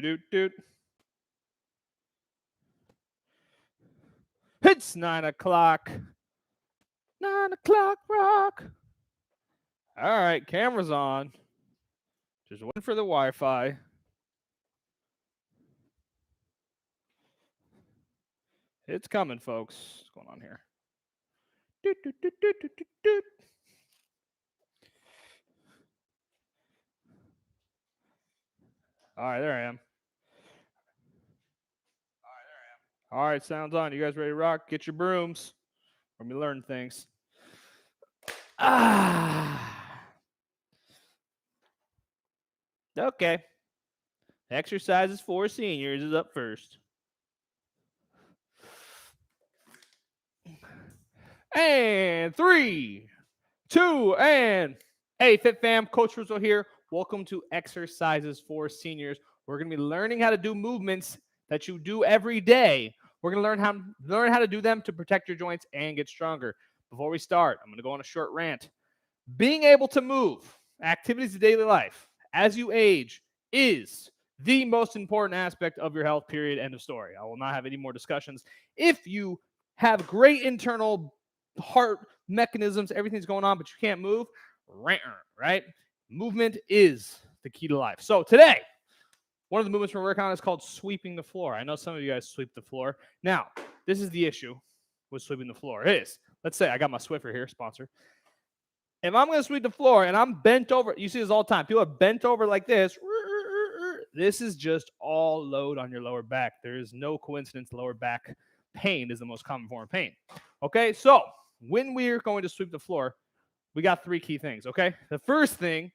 Doot. It's 9 o'clock. 9 o'clock rock. All right, camera's on. Just waiting for the Wi-Fi. It's coming, folks. What's going on here? Doot. All right, there I am. All right, sounds on. You guys ready to rock? Get your brooms. Let me learn things. Okay. Exercises for seniors is up first. And 3, 2, and hey, Fit Fam, Coach Russo here. Welcome to Exercises for Seniors. We're going to be learning how to do movements that you do every day. We're going to learn how to do them to protect your joints and get stronger. Before we start, I'm going to go on a short rant. Being able to move, activities of daily life, as you age, is the most important aspect of your health, period, end of story. I will not have any more discussions. If you have great internal heart mechanisms, everything's going on, but you can't move, right? Movement is the key to life. So today, one of the movements we're working on is called sweeping the floor. I know some of you guys sweep the floor. Now, this is the issue with sweeping the floor. It is, let's say I got my Swiffer here, sponsor. If I'm going to sweep the floor and I'm bent over, you see this all the time. People are bent over like this. This is just all load on your lower back. There is no coincidence lower back pain is the most common form of pain. Okay, so when we're going to sweep the floor, we got 3 key things, okay? The first thing,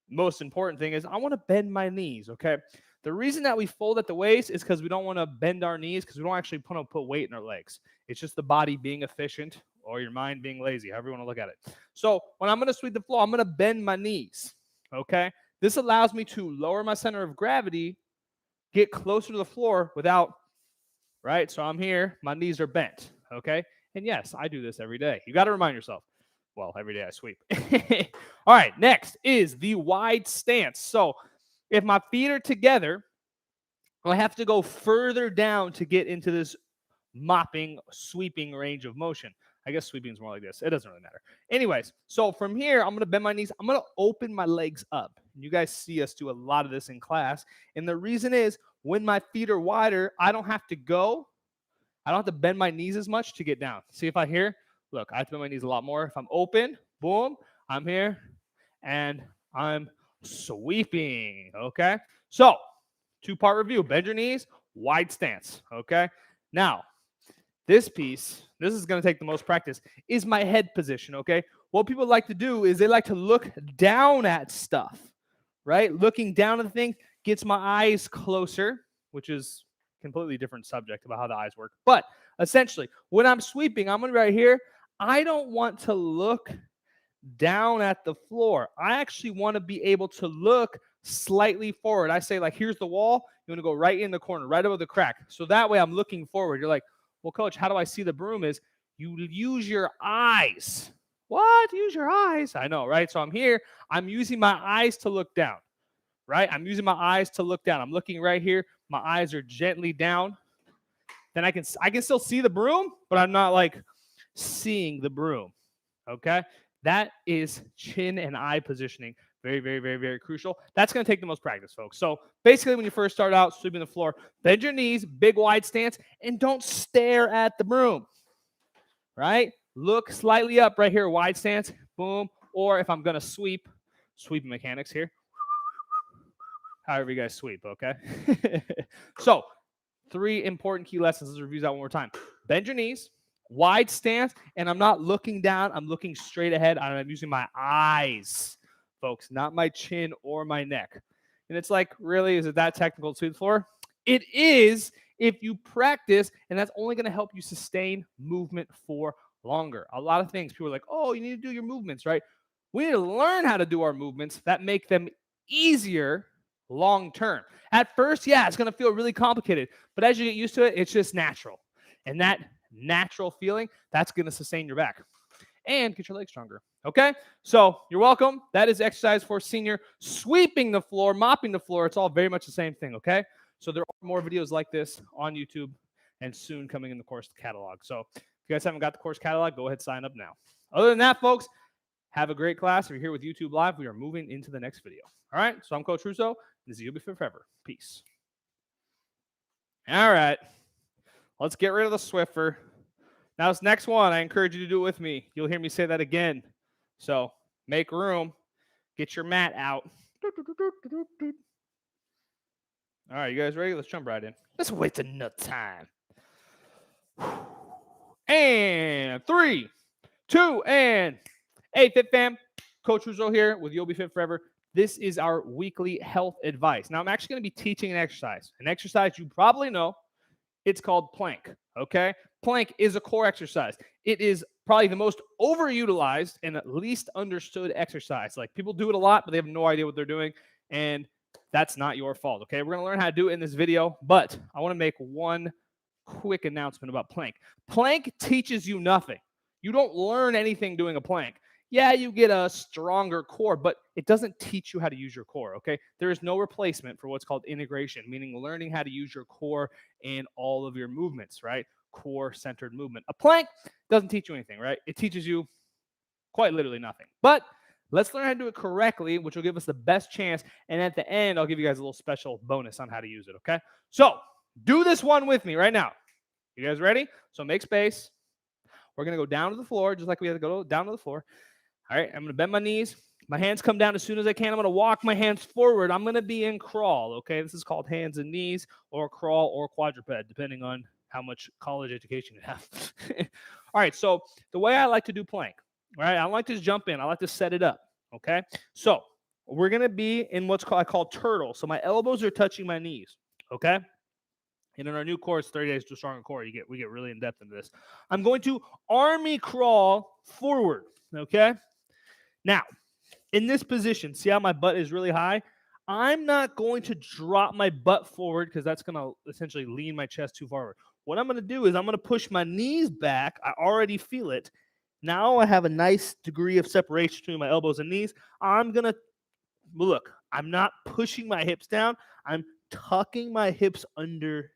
most important thing is I want to bend my knees, okay? The reason that we fold at the waist is because we don't want to bend our knees because we don't actually put weight in our legs. It's just the body being efficient or your mind being lazy, however you want to look at it. So when I'm going to sweep the floor, I'm going to bend my knees, okay? This allows me to lower my center of gravity, get closer to the floor without, right? So I'm here, my knees are bent, okay? And yes, I do this every day. You got to remind yourself. Well, every day I sweep. All right, next is the wide stance. So if my feet are together, I have to go further down to get into this mopping, sweeping range of motion. I guess sweeping is more like this. It doesn't really matter. Anyways, so from here, I'm going to bend my knees. I'm going to open my legs up. You guys see us do a lot of this in class. And the reason is when my feet are wider, I don't have to bend my knees as much to get down. See if I here, look, I have to bend my knees a lot more. If I'm open, boom, I'm here, and I'm sweeping, okay? So, 2-part review. Bend your knees, wide stance, okay? Now, this piece, this is going to take the most practice, is my head position, okay? What people like to do is they like to look down at stuff, right? Looking down at the thing gets my eyes closer, which is completely different subject about how the eyes work. But essentially, when I'm sweeping, I'm going to be right here. I don't want to look down at the floor. I actually want to be able to look slightly forward. I say, like, here's the wall. You want to go right in the corner, right above the crack. So that way I'm looking forward. You're like, well, coach, how do I see the broom? Is you use your eyes. What? Use your eyes? I know, right? So I'm here. I'm using my eyes to look down, right? I'm using my eyes to look down. I'm looking right here. My eyes are gently down. Then I can still see the broom, but I'm not like seeing the broom, okay? That is chin and eye positioning. Very, very, very, very crucial. That's going to take the most practice, folks. So basically, when you first start out sweeping the floor, bend your knees, big wide stance, and don't stare at the broom, right? Look slightly up right here, wide stance, boom. Or if I'm going to sweeping mechanics here, however you guys sweep, okay? So 3 important key lessons. Let's review that one more time. Bend your knees, wide stance, and I'm not looking down. I'm looking straight ahead. I'm using my eyes, folks, not my chin or my neck. And it's like, really, is it that technical to sweep the floor? It is if you practice, and that's only going to help you sustain movement for longer. A lot of things, people are like, oh, you need to do your movements, right? We need to learn how to do our movements that make them easier long term. At first, yeah, it's going to feel really complicated, but as you get used to it, it's just natural. And that natural feeling, that's going to sustain your back. and get your legs stronger. Okay? So you're welcome. That is exercise for senior. Sweeping the floor, mopping the floor. It's all very much the same thing. Okay? So there are more videos like this on YouTube and soon coming in the course catalog. So if you guys haven't got the course catalog, go ahead, sign up now. Other than that, folks, have a great class. If you're here with YouTube Live, we are moving into the next video. All right? So I'm Coach Russo. This is You'll Be Fit Forever. Peace. All right. Let's get rid of the Swiffer. Now, this next one, I encourage you to do it with me. You'll hear me say that again. So make room. Get your mat out. All right, you guys ready? Let's jump right in. Let's waste enough time. And 3, 2, and hey, Fit Fam. Coach Russo here with You'll Be Fit Forever. This is our weekly health advice. Now, I'm actually going to be teaching an exercise you probably know. It's called plank, okay? Plank is a core exercise. It is probably the most overutilized and least understood exercise. Like, people do it a lot, but they have no idea what they're doing, and that's not your fault, okay? We're going to learn how to do it in this video, but I want to make one quick announcement about plank. Plank teaches you nothing. You don't learn anything doing a plank. Yeah, you get a stronger core, but it doesn't teach you how to use your core, okay? There is no replacement for what's called integration, meaning learning how to use your core in all of your movements, right? Core-centered movement. A plank doesn't teach you anything, right? It teaches you quite literally nothing. But let's learn how to do it correctly, which will give us the best chance. And at the end, I'll give you guys a little special bonus on how to use it, okay? So do this one with me right now. You guys ready? So make space. We're going to go down to the floor, just like we had to go down to the floor. All right, I'm going to bend my knees. My hands come down as soon as I can. I'm going to walk my hands forward. I'm going to be in crawl, okay? This is called hands and knees or crawl or quadruped, depending on how much college education you have. All right, so the way I like to do plank, all right, I don't like to just jump in. I like to set it up, okay? So we're going to be in what's called, I call turtle. So my elbows are touching my knees, okay? And in our new course, 30 Days to a Stronger Core, we get really in-depth into this. I'm going to army crawl forward, okay? Now, in this position, see how my butt is really high? I'm not going to drop my butt forward because that's going to essentially lean my chest too forward. What I'm going to do is I'm going to push my knees back. I already feel it. Now I have a nice degree of separation between my elbows and knees. I'm going to, look, I'm not pushing my hips down. I'm tucking my hips underneath.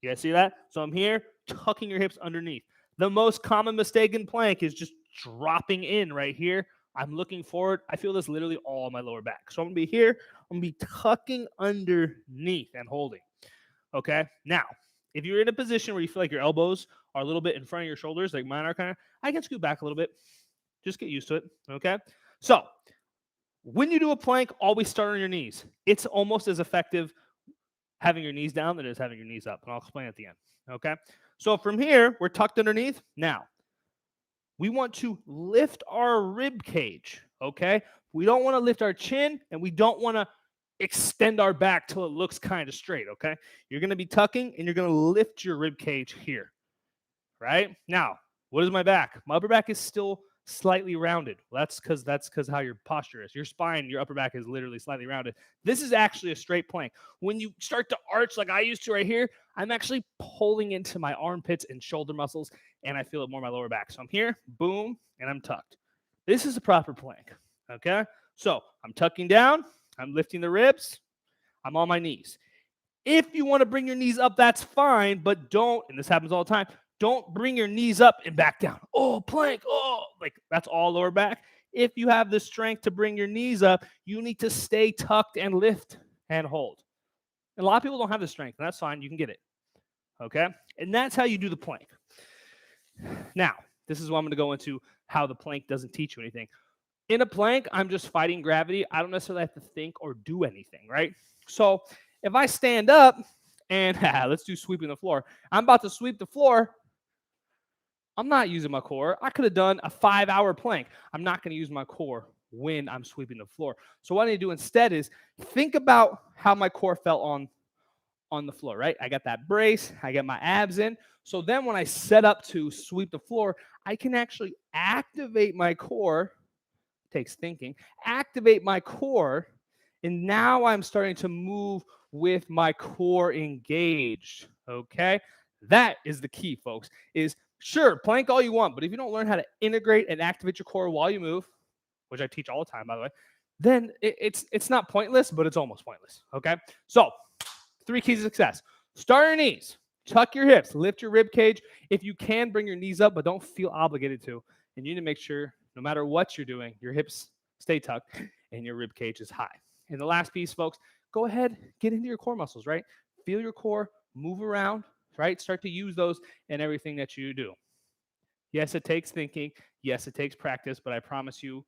You guys see that? So I'm here, tucking your hips underneath. The most common mistake in plank is just dropping in right here. I'm looking forward. I feel this literally all on my lower back. So I'm going to be here. I'm going to be tucking underneath and holding. Okay? Now, if you're in a position where you feel like your elbows are a little bit in front of your shoulders, like mine are kind of, I can scoot back a little bit. Just get used to it. Okay? So when you do a plank, always start on your knees. It's almost as effective having your knees down than it is having your knees up. And I'll explain at the end. Okay? So from here, we're tucked underneath. Now, we want to lift our rib cage, okay? We don't want to lift our chin, and we don't want to extend our back till it looks kind of straight, okay? You're going to be tucking, and you're going to lift your rib cage here, right? Now, what is my back? My upper back is still slightly rounded. Well, that's because how your posture is. Your spine, your upper back is literally slightly rounded. This is actually a straight plank. When you start to arch like I used to right here, I'm actually pulling into my armpits and shoulder muscles, and I feel it more in my lower back. So I'm here, boom, and I'm tucked. This is a proper plank, okay? So I'm tucking down, I'm lifting the ribs, I'm on my knees. If you want to bring your knees up, that's fine, but don't, and this happens all the time, don't bring your knees up and back down. Oh, plank, oh, like that's all lower back. If you have the strength to bring your knees up, you need to stay tucked and lift and hold. And a lot of people don't have the strength, and that's fine. You can get it, okay? And that's how you do the plank. Now, this is what I'm going to go into how the plank doesn't teach you anything. In a plank, I'm just fighting gravity. I don't necessarily have to think or do anything, right? So if I stand up and let's do sweeping the floor. I'm about to sweep the floor. I'm not using my core. I could have done a 5-hour plank. I'm not going to use my core when I'm sweeping the floor. So what I need to do instead is think about how my core felt on the floor, right? I got that brace. I got my abs in. So then when I set up to sweep the floor, I can actually activate my core. Takes thinking. Activate my core. And now I'm starting to move with my core engaged, okay? That is the key, folks, is Sure, plank all you want, but if you don't learn how to integrate and activate your core while you move, which I teach all the time, by the way, then it's not pointless, but it's almost pointless. Okay, so 3 keys to success: start your knees, tuck your hips, lift your rib cage. If you can, bring your knees up, but don't feel obligated to. And you need to make sure, no matter what you're doing, your hips stay tucked and your rib cage is high. And the last piece, folks, go ahead, get into your core muscles, right? Feel your core, move around, right? Start to use those in everything that you do. Yes, it takes thinking. Yes, it takes practice, but I promise you,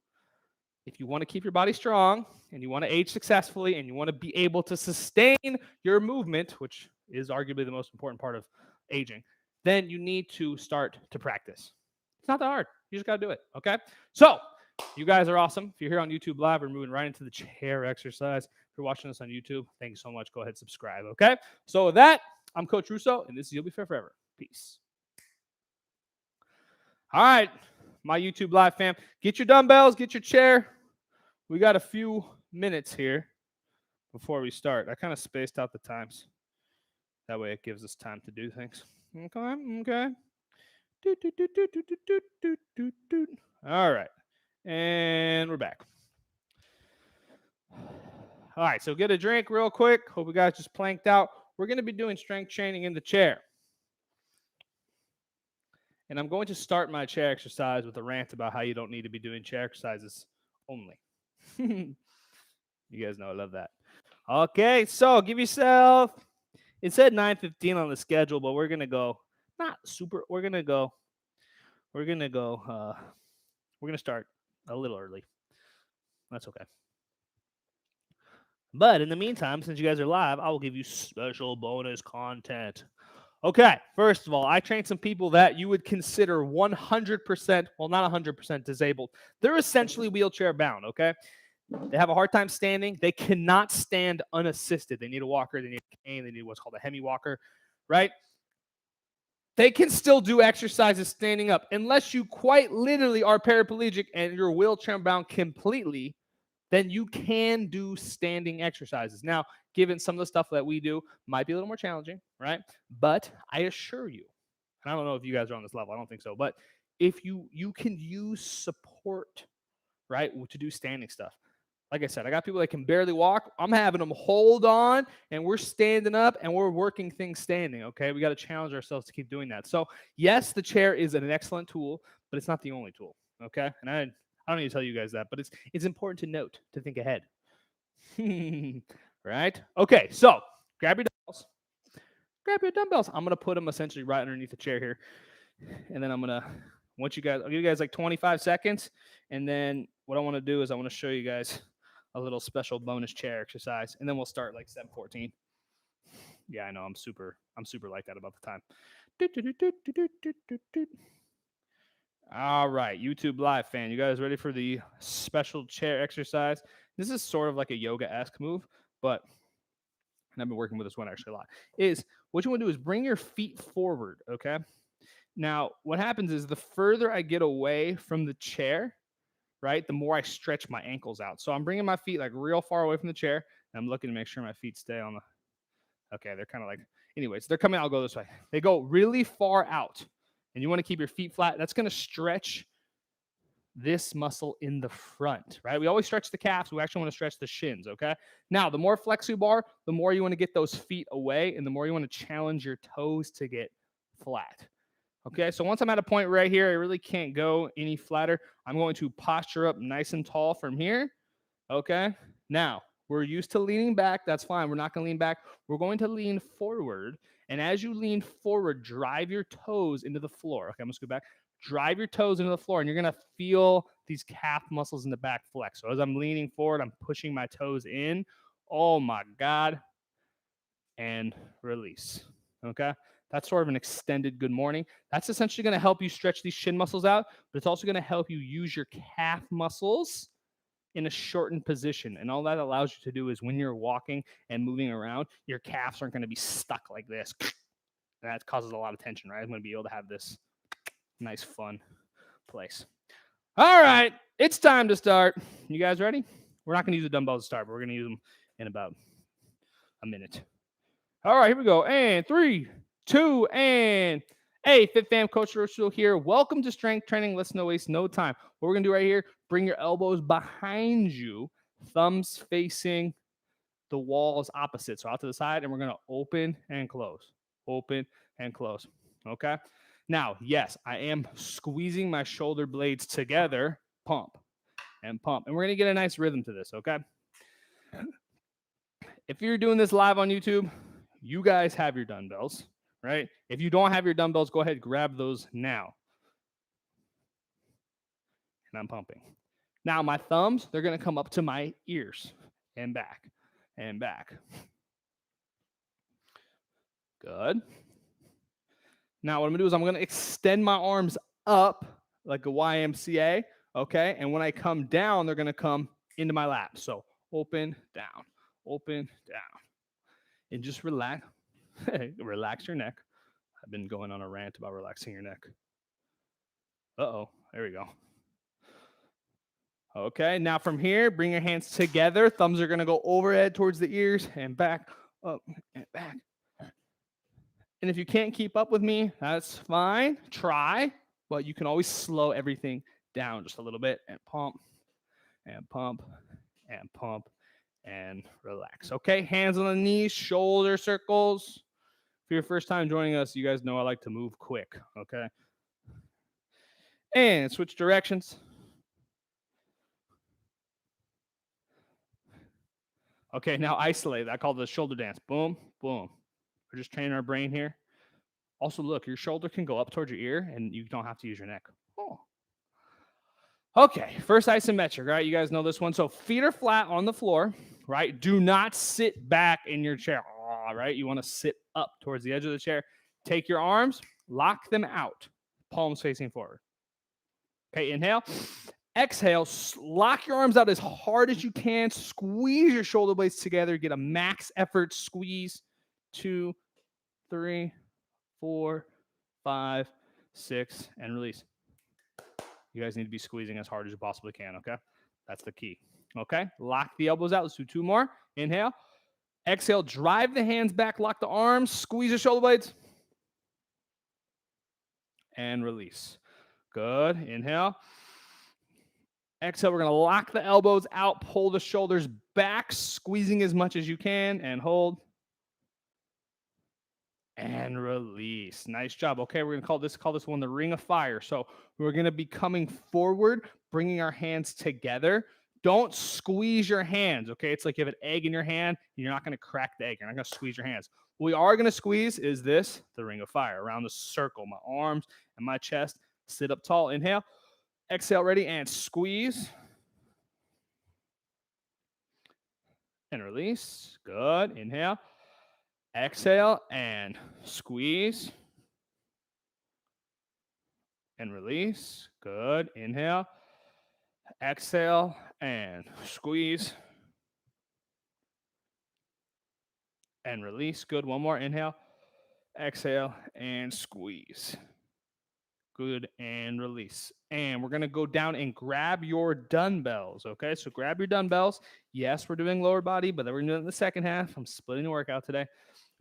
if you want to keep your body strong and you want to age successfully and you want to be able to sustain your movement, which is arguably the most important part of aging, then you need to start to practice. It's not that hard. You just got to do it. Okay. So, you guys are awesome. If you're here on YouTube Live, we're moving right into the chair exercise. If you're watching this on YouTube, thank you so much. Go ahead and subscribe. Okay. So, with that, I'm Coach Russo, and this is You'll Be Fair Forever. Peace. All right, my YouTube Live fam, get your dumbbells, get your chair. We got a few minutes here before we start. I kind of spaced out the times. That way it gives us time to do things. Okay. All right, and we're back. All right, so get a drink real quick. Hope you guys just planked out. We're going to be doing strength training in the chair. And I'm going to start my chair exercise with a rant about how you don't need to be doing chair exercises only. You guys know I love that. Okay, so give yourself, it said 9:15 on the schedule, but we're going to go, not super, we're going to start a little early. That's okay. But in the meantime, since you guys are live, I will give you special bonus content. Okay, first of all, I trained some people that you would consider 100%, well, not 100% disabled. They're essentially wheelchair bound, okay? They have a hard time standing. They cannot stand unassisted. They need a walker. They need a cane. They need what's called a hemi walker, right? They can still do exercises standing up unless you quite literally are paraplegic and you're wheelchair bound completely. Then you can do standing exercises. Now, given some of the stuff that we do might be a little more challenging, right? But I assure you, and I don't know if you guys are on this level, I don't think so, but if you can use support, right, to do standing stuff. Like I said, I got people that can barely walk. I'm having them hold on, and we're standing up, and we're working things standing, okay? We got to challenge ourselves to keep doing that. So, yes, the chair is an excellent tool, but it's not the only tool, okay? And I don't need to tell you guys that, but it's important to note, to think ahead. Right? Okay, so grab your dumbbells. Grab your dumbbells. I'm going to put them essentially right underneath the chair here. And then I'll give you guys like 25 seconds. And then what I want to do is I want to show you guys a little special bonus chair exercise. And then we'll start like 7:14. Yeah, I know. I'm super like that about the time. All right, YouTube Live fan, you guys ready for the special chair exercise? This is sort of like a yoga-esque move, but, and I've been working with this one actually a lot, is what you want to do is bring your feet forward, okay? Now, what happens is the further I get away from the chair, right, the more I stretch my ankles out. So I'm bringing my feet like real far away from the chair, and I'm looking to make sure my feet stay on the, okay, they're kind of like, anyways, they're coming out, I'll go this way. They go really far out. And you want to keep your feet flat. That's going to stretch this muscle in the front, right? We always stretch the calves. We actually want to stretch the shins, okay? Now, the more flexible you are, the more you want to get those feet away, and the more you want to challenge your toes to get flat. Okay, so once I'm at a point right here, I really can't go any flatter. I'm going to posture up nice and tall from here, okay? Now, we're used to leaning back. That's fine. We're not going to lean back. We're going to lean forward. And as you lean forward, drive your toes into the floor. Okay, I'm going to scoot back. Drive your toes into the floor, and you're going to feel these calf muscles in the back flex. So as I'm leaning forward, I'm pushing my toes in. Oh, my God. And release. Okay? That's sort of an extended good morning. That's essentially going to help you stretch these shin muscles out, but it's also going to help you use your calf muscles in a shortened position. And all that allows you to do is when you're walking and moving around, your calves aren't going to be stuck like this. And that causes a lot of tension, right? I'm going to be able to have this nice, fun place. All right, it's time to start. You guys ready? We're not going to use the dumbbells to start, but we're going to use them in about a minute. All right, here we go. And 3, 2, and Hey, Fit Fam, Coach Rochelle here. Welcome to Strength Training. Let's no waste no time. What we're gonna do right here: bring your elbows behind you, thumbs facing the walls opposite, so out to the side, and we're gonna open and close, open and close. Okay. Now, yes, I am squeezing my shoulder blades together, pump and pump, and we're gonna get a nice rhythm to this. Okay. If you're doing this live on YouTube, you guys have your dumbbells, right? If you don't have your dumbbells, go ahead, grab those now. And I'm pumping. Now my thumbs, they're gonna come up to my ears and back and back. Good. Now what I'm gonna do is I'm gonna extend my arms up like a YMCA, okay? And when I come down, they're gonna come into my lap. So open, down, and just relax. Relax your neck. I've been going on a rant about relaxing your neck. Uh-oh, there we go. Okay, now from here, bring your hands together. Thumbs are gonna go overhead towards the ears and back, up and back. And if you can't keep up with me, that's fine. Try, but you can always slow everything down just a little bit and pump and pump and pump and relax. Okay, hands on the knees, shoulder circles. For your first time joining us, you guys know I like to move quick. Okay, and switch directions. Okay, now isolate. I call the shoulder dance. Boom, boom. We're just training our brain here. Also, look, your shoulder can go up towards your ear and you don't have to use your neck. Oh. Okay, first isometric, right? You guys know this one. So feet are flat on the floor, right? Do not sit back in your chair, right? You want to sit up towards the edge of the chair. Take your arms, lock them out, palms facing forward. Okay, inhale. Exhale, lock your arms out as hard as you can. Squeeze your shoulder blades together. Get a max effort squeeze. 2, 3, 4, 5, 6, and release. You guys need to be squeezing as hard as you possibly can, okay? That's the key. Okay, lock the elbows out. Let's do 2 more. Inhale. Exhale, drive the hands back, lock the arms, squeeze the shoulder blades, and release. Good. Inhale. Exhale, we're going to lock the elbows out, pull the shoulders back, squeezing as much as you can, and hold. And release. Nice job. Okay, we're going to call this one the ring of fire. So we're going to be coming forward, bringing our hands together. Don't squeeze your hands, okay? It's like you have an egg in your hand, and you're not going to crack the egg. You're not going to squeeze your hands. What we are going to squeeze is this, the ring of fire, around the circle, my arms and my chest. Sit up tall. Inhale. Exhale, ready, and squeeze. And release. Good. Inhale. Exhale and squeeze. And release. Good. Inhale. Exhale and squeeze. And release. Good. One more. Inhale. Exhale and squeeze. Good. And release. And we're going to go down and grab your dumbbells. Okay. So grab your dumbbells. Yes, we're doing lower body, but then we're going to do it in the second half. I'm splitting the workout today.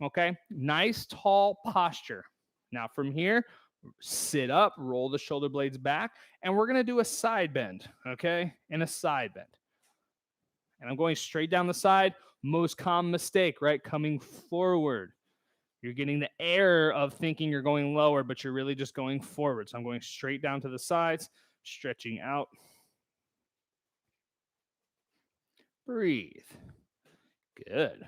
Okay. Nice tall posture. Now from here, sit up, roll the shoulder blades back, and we're going to do a side bend. Okay. And a side bend. And I'm going straight down the side. Most common mistake, right? Coming forward. You're getting the error of thinking you're going lower, but you're really just going forward. So I'm going straight down to the sides, stretching out. Breathe. Good.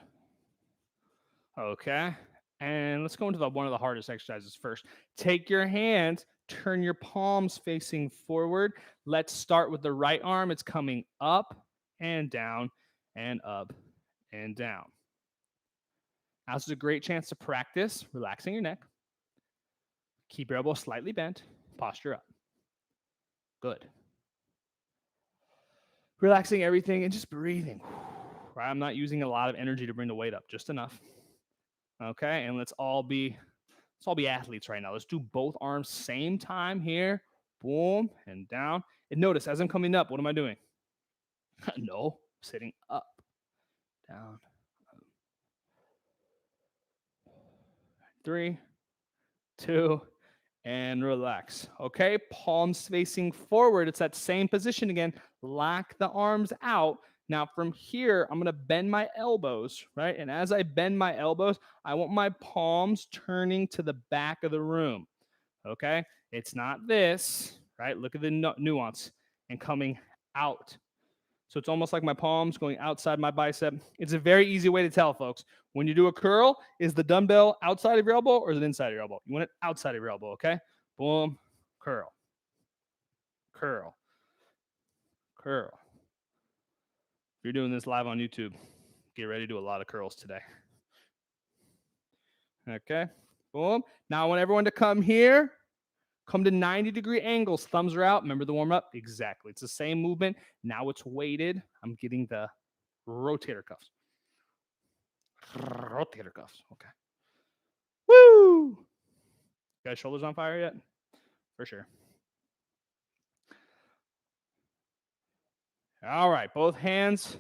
Okay. And let's go into one of the hardest exercises first. Take your hands, turn your palms facing forward. Let's start with the right arm. It's coming up and down and up and down. Now, this is a great chance to practice relaxing your neck. Keep your elbows slightly bent. Posture up. Good. Relaxing everything and just breathing. Right? I'm not using a lot of energy to bring the weight up, just enough. Okay, and let's all be athletes right now. Let's do both arms same time here. Boom and down. And notice as I'm coming up, what am I doing? No, sitting up, down. 3, 2, and relax. Okay, palms facing forward. It's that same position again. Lock the arms out. Now from here, I'm gonna bend my elbows, right? And as I bend my elbows, I want my palms turning to the back of the room. Okay, it's not this, right? Look at the nuance and coming out. So it's almost like my palms going outside my bicep. It's a very easy way to tell, folks. When you do a curl, is the dumbbell outside of your elbow or is it inside of your elbow? You want it outside of your elbow, okay? Boom, curl, curl, curl. If you're doing this live on YouTube, get ready to do a lot of curls today. Okay, boom. Now I want everyone to come here. Come to 90-degree angles. Thumbs are out. Remember the warm up? Exactly. It's the same movement. Now it's weighted. I'm getting the rotator cuffs. Rotator cuffs. Okay. Woo! Got shoulders on fire yet? For sure. All right. Both hands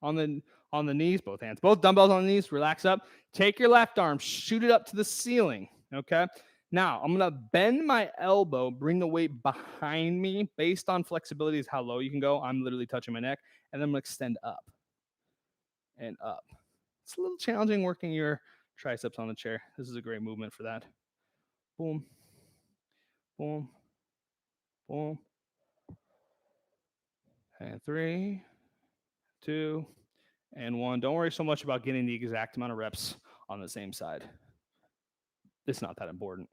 on the knees. Both hands. Both dumbbells on the knees. Relax up. Take your left arm. Shoot it up to the ceiling. Okay. Now, I'm going to bend my elbow, bring the weight behind me. Based on flexibility is how low you can go. I'm literally touching my neck. And then I'm going to extend up and up. It's a little challenging working your triceps on the chair. This is a great movement for that. Boom, boom, boom. And 3, 2, and 1. Don't worry so much about getting the exact amount of reps on the same side. It's not that important.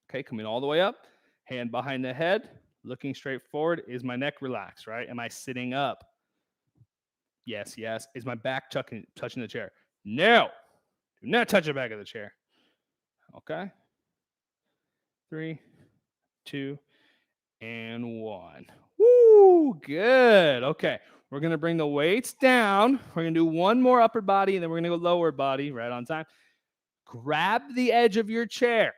Okay, coming all the way up, hand behind the head, looking straight forward. Is my neck relaxed, right? Am I sitting up? Yes, yes. Is my back touching the chair? No. Do not touch the back of the chair. Okay. 3, 2, and 1. Woo, good. Okay, we're going to bring the weights down. We're going to do one more upper body, and then we're going to go lower body right on time. Grab the edge of your chair.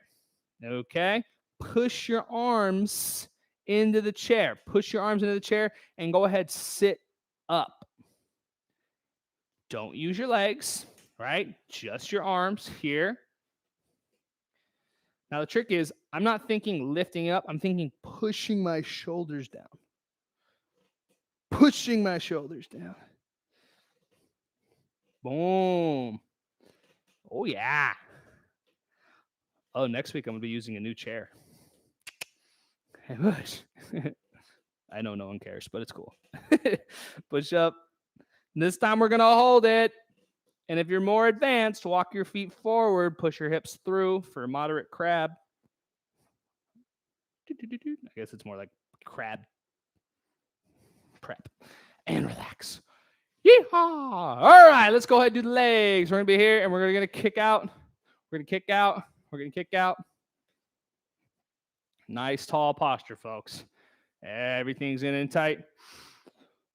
Okay, push your arms into the chair. Push your arms into the chair and go ahead, sit up. Don't use your legs, right? Just your arms here. Now, the trick is I'm not thinking lifting up. I'm thinking pushing my shoulders down. Pushing my shoulders down. Boom. Oh, yeah. Oh, next week I'm going to be using a new chair. I know no one cares, but it's cool. Push up. This time we're going to hold it. And if you're more advanced, walk your feet forward, push your hips through for a moderate crab. I guess it's more like crab prep. And relax. Yeehaw! All right, let's go ahead and do the legs. We're going to be here, and we're going to kick out. We're going to kick out. We're going to kick out. Nice tall posture, folks. Everything's in and tight.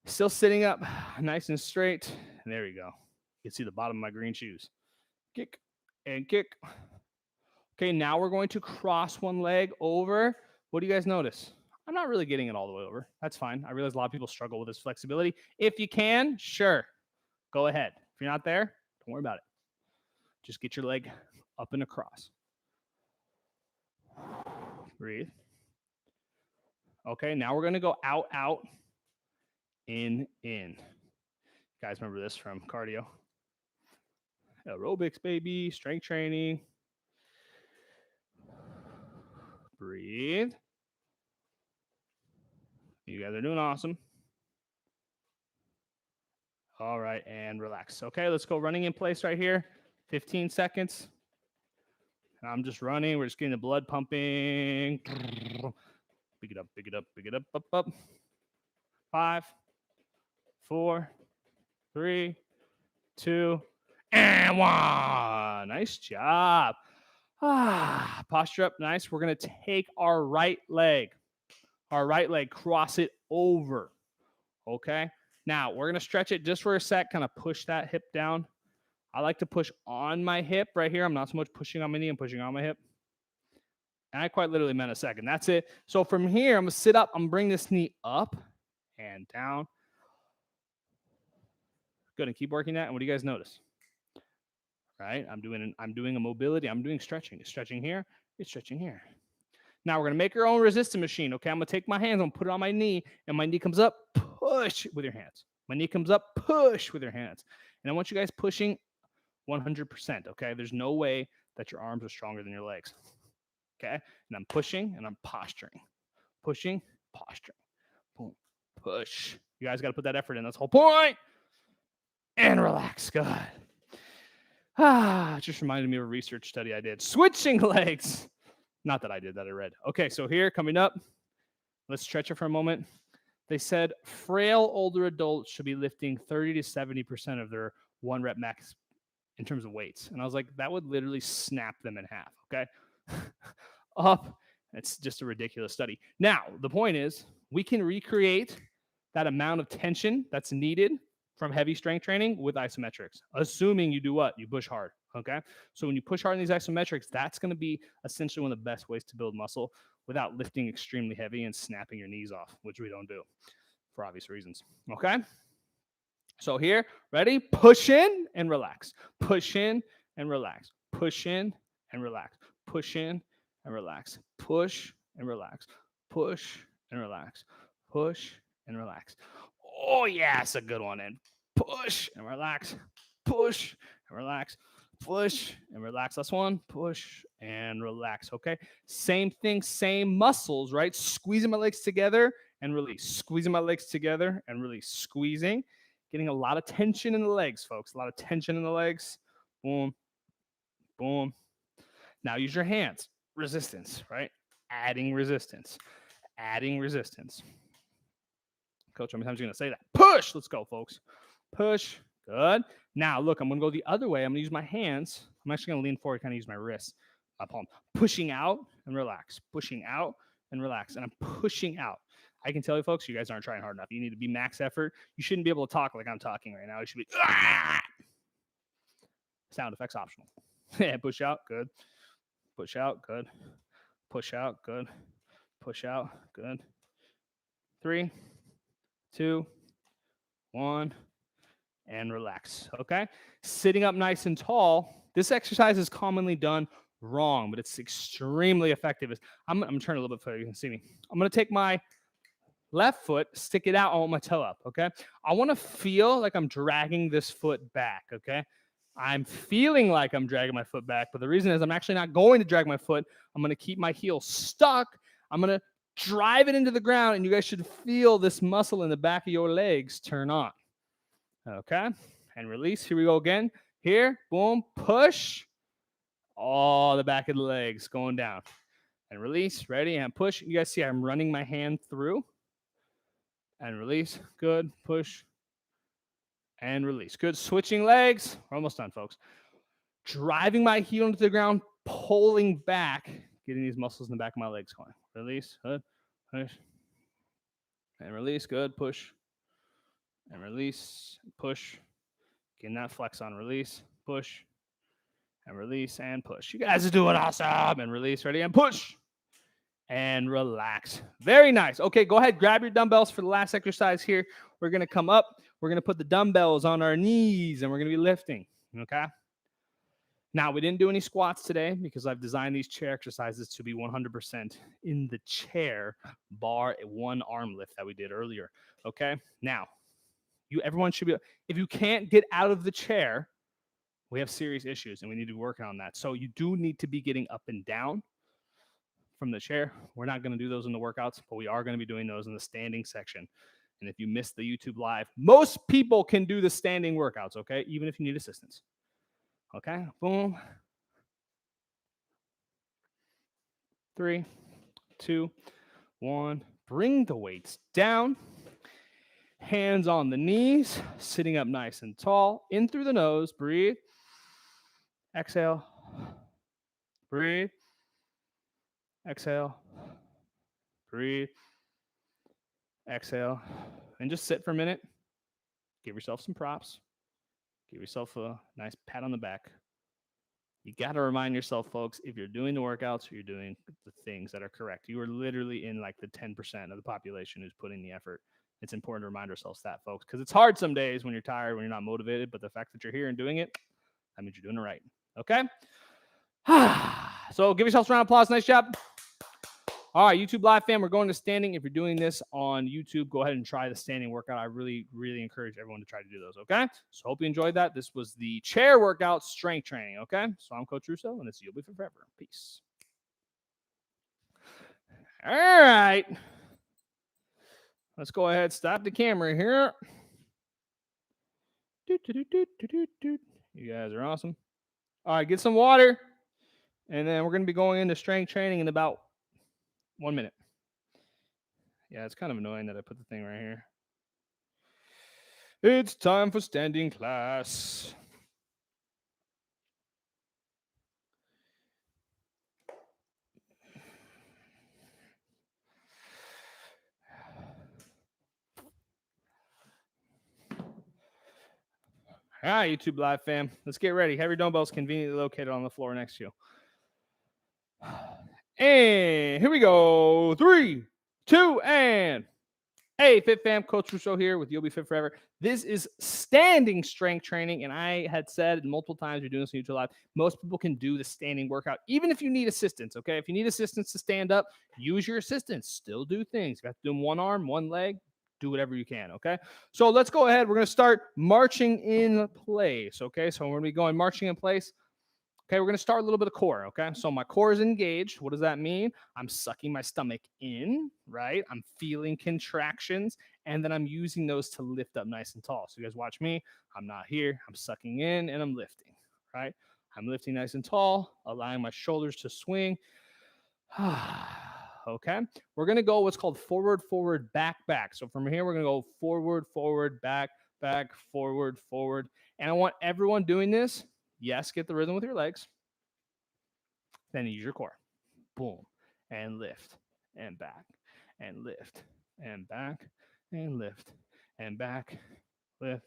Still sitting up nice and straight. And there we go. You can see the bottom of my green shoes. Kick and kick. Okay, now we're going to cross one leg over. What do you guys notice? I'm not really getting it all the way over. That's fine. I realize a lot of people struggle with this flexibility. If you can, sure, go ahead. If you're not there, don't worry about it. Just get your leg up and across. Breathe. Okay, now we're going to go out, out, in. Guys, remember this from cardio? Aerobics, baby. Strength training. Breathe. You guys are doing awesome. All right, and relax. Okay, let's go running in place right here. 15 seconds. I'm just running. We're just getting the blood pumping. Pick it up, pick it up, pick it up, up. 5, 4, 3, 2, and 1. Nice job. Posture up, nice. We're going to take our right leg, cross it over. Okay. Now we're going to stretch it just for a sec, kind of push that hip down. I like to push on my hip right here. I'm not so much pushing on my knee, I'm pushing on my hip. And I quite literally meant a second. That's it. So from here, I'm going to sit up. I'm going to bring this knee up and down. Good. And keep working that. And what do you guys notice? Right? I'm doing a mobility. I'm doing stretching. Stretching here You're stretching here. Now we're going to make our own resistance machine. Okay, I'm going to take my hands, I'm going to put it on my knee, and my knee comes up, push with your hands. My knee comes up, push with your hands. And I want you guys pushing 100%. Okay, there's no way that your arms are stronger than your legs. Okay, and I'm pushing and I'm posturing. Pushing, posturing. Boom, push. You guys got to put that effort in. That's the whole point. And relax. Good. It just reminded me of a research study I did. Switching legs. Not that I did, that I read. Okay, so here, coming up, let's stretch it for a moment. They said frail older adults should be lifting 30 to 70% of their 1 rep max in terms of weights. And I was like, that would literally snap them in half, okay? Up. It's just a ridiculous study. Now, the point is, we can recreate that amount of tension that's needed from heavy strength training with isometrics, assuming you do what? You push hard, okay? So when you push hard in these isometrics, that's going to be essentially one of the best ways to build muscle without lifting extremely heavy and snapping your knees off, which we don't do for obvious reasons, okay? So here, ready? Push in and relax. Push in and relax. Push in and relax. Push in and relax. Push and relax. Push and relax. Push and relax. Oh, yeah, it's a good one. And push and relax. Push and relax. Push and relax. Last one. Push and relax. Okay. Same thing, same muscles, right? Squeezing my legs together and release. Squeezing my legs together and release. Squeezing. Getting a lot of tension in the legs, folks. A lot of tension in the legs. Boom. Boom. Now use your hands. Resistance, right? Adding resistance. Adding resistance. Coach, how many times are you going to say that? Push. Let's go, folks. Push. Good. Now, look, I'm going to go the other way. I'm going to use my hands. I'm actually going to lean forward, kind of use my wrist, my palm. Pushing out and relax. Pushing out and relax. And I'm pushing out. I can tell you, folks, you guys aren't trying hard enough. You need to be max effort. You shouldn't be able to talk like I'm talking right now. You should be, sound effects optional. Yeah, push out. Good. Push out. Good. Push out. Good. Push out. Good. 3, 2, 1, and relax. Okay. Sitting up nice and tall. This exercise is commonly done wrong, but it's extremely effective. I'm going to turn a little bit further. You can see me. I'm going to take my left foot, stick it out. I want my toe up. Okay. I want to feel like I'm dragging this foot back. Okay. I'm feeling like I'm dragging my foot back, but the reason is I'm actually not going to drag my foot. I'm going to keep my heel stuck. I'm going to drive it into the ground, and you guys should feel this muscle in the back of your legs turn on. Okay, and release. Here we go again. Here, boom, push. All the back of the legs going down. And release, ready, and push. You guys see I'm running my hand through. And release, good, push. And release, good. Switching legs. We're almost done, folks. Driving my heel into the ground, pulling back, getting these muscles in the back of my legs going. Release, good, push. And release, good, push. And release, push. Getting that flex on, release, push. And release and push. You guys are doing awesome. And release, ready, and push. And relax. Very nice. Okay, go ahead, grab your dumbbells for the last exercise here. We're going to come up. We're going to put the dumbbells on our knees, and we're going to be lifting, okay? Now, we didn't do any squats today because I've designed these chair exercises to be 100% in the chair, bar a 1 arm lift that we did earlier, okay? Now, everyone should be, if you can't get out of the chair, we have serious issues, and we need to be working on that. So you do need to be getting up and down from the chair. We're not going to do those in the workouts, but we are going to be doing those in the standing section. And if you missed the YouTube live, most people can do the standing workouts, okay? Even if you need assistance. Okay, boom. 3, 2, 1. Bring the weights down. Hands on the knees, sitting up nice and tall. In through the nose, breathe. Exhale. Breathe. Exhale. Breathe. Exhale. And just sit for a minute. Give yourself some props. Give yourself a nice pat on the back. You got to remind yourself, folks, if you're doing the workouts or you're doing the things that are correct, you are literally in like the 10% of the population who's putting the effort. It's important to remind ourselves that, folks, because it's hard some days when you're tired, when you're not motivated, but the fact that you're here and doing it, that means you're doing it right. Okay? So give yourselves a round of applause. Nice job. All right, YouTube Live fam, we're going to standing. If you're doing this on YouTube, go ahead and try the standing workout. I really, really encourage everyone to try to do those, okay? So hope you enjoyed that. This was the chair workout strength training, okay? So I'm Coach Russo, and this is You'll Be Fit Forever. Peace. All right. Let's go ahead, stop the camera here. You guys are awesome. All right, get some water, and then we're going to be going into strength training in about 1 minute. Yeah, it's kind of annoying that I put the thing right here. It's time for standing class. All right, YouTube Live fam, let's get ready. Have your dumbbells conveniently located on the floor next to you. And here we go. 3, 2, and hey, Fit Fam, Coach Russo here with You'll Be Fit Forever. This is standing strength training, and I had said multiple times you're doing this on YouTube Live. Most people can do the standing workout, even if you need assistance. Okay, if you need assistance to stand up, use your assistance. Still do things. If you have to do them one arm, one leg, do whatever you can. Okay, so let's go ahead. We're going to start marching in place. Okay, so we're going to be going marching in place. Okay, we're going to start a little bit of core, okay? So my core is engaged. What does that mean? I'm sucking my stomach in, right? I'm feeling contractions, and then I'm using those to lift up nice and tall. So you guys watch me. I'm not here. I'm sucking in, and I'm lifting, right? I'm lifting nice and tall, allowing my shoulders to swing. Okay, we're going to go what's called forward, forward, back, back. So from here, we're going to go forward, forward, back, back, forward, forward. And I want everyone doing this. Yes, get the rhythm with your legs. Then use your core. Boom. And lift. And back. And lift. And back. And lift. And back. Lift.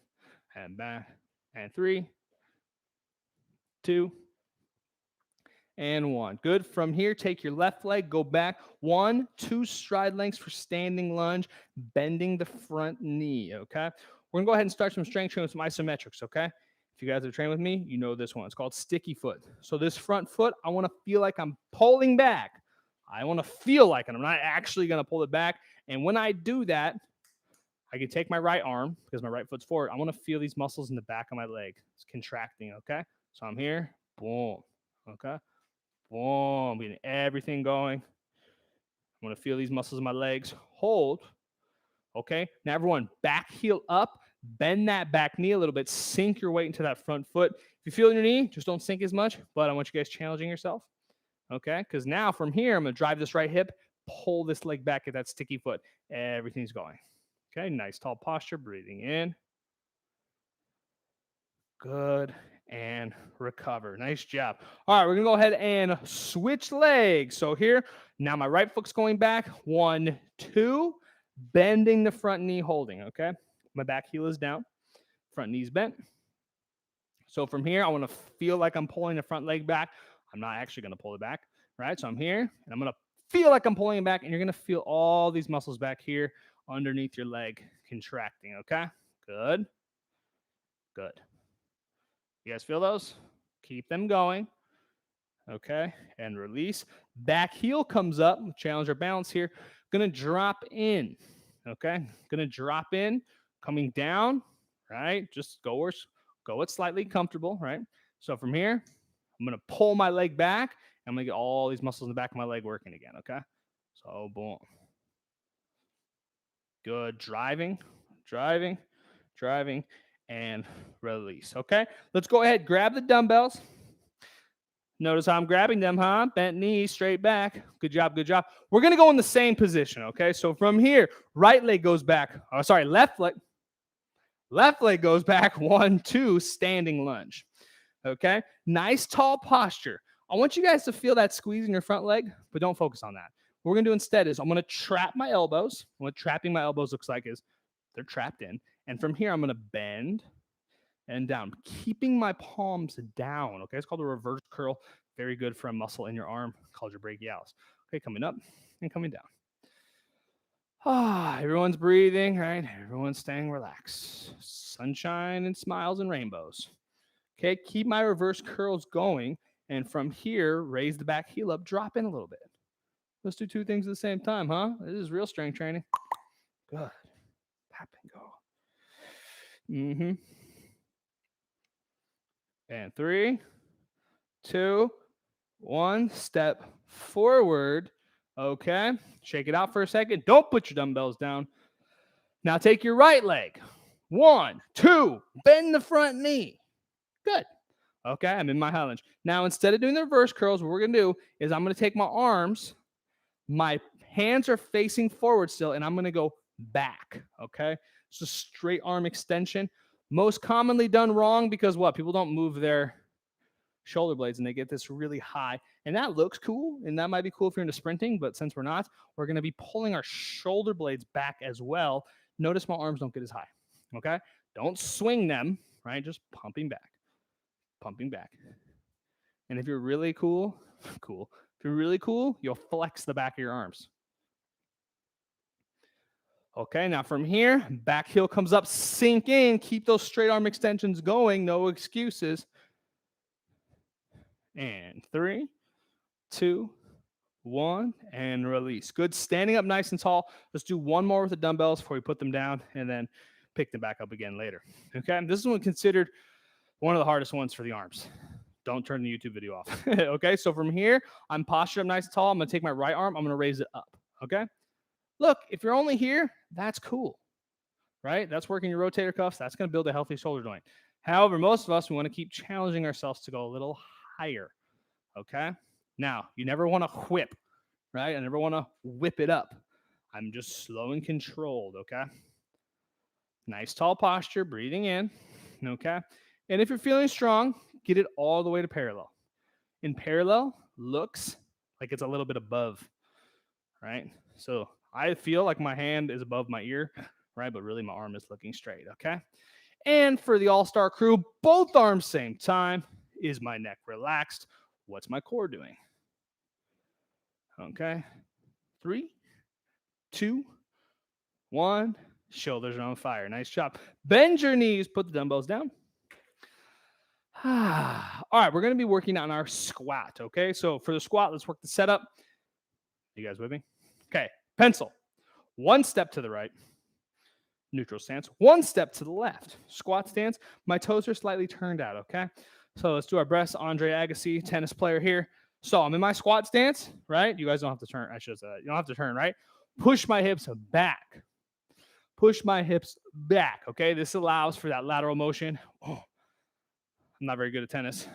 And back. And 3, 2, and 1. Good. From here, take your left leg, go back. 1, 2 stride lengths for standing lunge, bending the front knee, okay? We're going to go ahead and start some strength training with some isometrics, okay? If you guys have trained with me, you know this one. It's called sticky foot. So this front foot, I want to feel like I'm pulling back. I want to feel like it. I'm not actually going to pull it back. And when I do that, I can take my right arm because my right foot's forward. I want to feel these muscles in the back of my leg. It's contracting, okay? So I'm here. Boom. Okay. Boom. Getting everything going. I'm going to feel these muscles in my legs. Hold. Okay. Now, everyone, back heel up. Bend that back knee a little bit. Sink your weight into that front foot. If you feel in your knee, just don't sink as much. But I want you guys challenging yourself. Okay. Because now from here, I'm going to drive this right hip. Pull this leg back at that sticky foot. Everything's going. Okay. Nice tall posture. Breathing in. Good. And recover. Nice job. All right, we're going to go ahead and switch legs. So here, now my right foot's going back. 1, 2, bending the front knee, holding, okay? My back heel is down. Front knee's bent. So from here, I want to feel like I'm pulling the front leg back. I'm not actually going to pull it back, right? So I'm here, and I'm going to feel like I'm pulling it back, and you're going to feel all these muscles back here underneath your leg contracting, okay? Good. Good. You guys feel those? Keep them going. Okay, and release. Back heel comes up. Challenge our balance here. Gonna drop in. Okay, gonna drop in, coming down. Right, just go it slightly comfortable. Right. So from here, I'm gonna pull my leg back. I'm gonna get all these muscles in the back of my leg working again. Okay. So boom. Good. Driving, driving, driving, and release. Okay. Let's go ahead. Grab the dumbbells. Notice how I'm grabbing them, huh? Bent knee, straight back. Good job, good job. We're going to go in the same position, okay? So from here, right leg goes back. Oh, sorry, left leg. Left leg goes back. 1, 2, standing lunge. Okay? Nice tall posture. I want you guys to feel that squeeze in your front leg, but don't focus on that. What we're going to do instead is I'm going to trap my elbows. What trapping my elbows looks like is they're trapped in. And from here, I'm going to bend and down, keeping my palms down. Okay, it's called a reverse curl. Very good for a muscle in your arm called your brachialis. Okay, coming up and coming down. Everyone's breathing, right? Everyone's staying relaxed. Sunshine and smiles and rainbows. Okay, keep my reverse curls going. And from here, raise the back heel up, drop in a little bit. Let's do 2 things at the same time, huh? This is real strength training. Good. Tap and go. And 3, 2, 1. Step forward. Okay. Shake it out for a second. Don't put your dumbbells down. Now take your right leg. 1, 2. Bend the front knee. Good. Okay. I'm in my high lunge. Now, instead of doing the reverse curls, what we're going to do is I'm going to take my arms. My hands are facing forward still, and I'm going to go back. Okay. So straight arm extension. Most commonly done wrong because what? People don't move their shoulder blades and they get this really high. And that looks cool. And that might be cool if you're into sprinting. But since we're not, we're going to be pulling our shoulder blades back as well. Notice my arms don't get as high. Okay. Don't swing them, right? Just pumping back. Pumping back. And if you're really cool, if you're really cool, you'll flex the back of your arms. Okay, now from here, back heel comes up, sink in, keep those straight arm extensions going, no excuses. And 3, 2, 1, and release. Good, standing up nice and tall. Let's do one more with the dumbbells before we put them down and then pick them back up again later. Okay, this is one considered one of the hardest ones for the arms. Don't turn the YouTube video off. Okay, so from here, I'm postured up nice and tall. I'm going to take my right arm. I'm going to raise it up. Okay, look, if you're only here, that's cool, right? That's working your rotator cuffs. That's going to build a healthy shoulder joint. However, most of us, we want to keep challenging ourselves to go a little higher. Okay, now you never want to whip, right? I never want to whip it up. I'm just slow and controlled. Okay, nice tall posture, breathing in. Okay, and if you're feeling strong, get it all the way to parallel. In parallel, looks like it's a little bit above, right? So I feel like my hand is above my ear, right? But really my arm is looking straight, okay? And for the all-star crew, both arms same time. Is my neck relaxed? What's my core doing? Okay. 3, 2, 1. Shoulders are on fire. Nice job. Bend your knees. Put the dumbbells down. All right, we're going to be working on our squat, okay? So for the squat, let's work the setup. You guys with me? Okay, pencil. 1 step to the right. Neutral stance. 1 step to the left. Squat stance. My toes are slightly turned out, okay? So let's do our breaths. Andre Agassi, tennis player here. So I'm in my squat stance, right? You guys don't have to turn. I should say that. You don't have to turn, right? Push my hips back. Push my hips back, okay? This allows for that lateral motion. Oh, I'm not very good at tennis,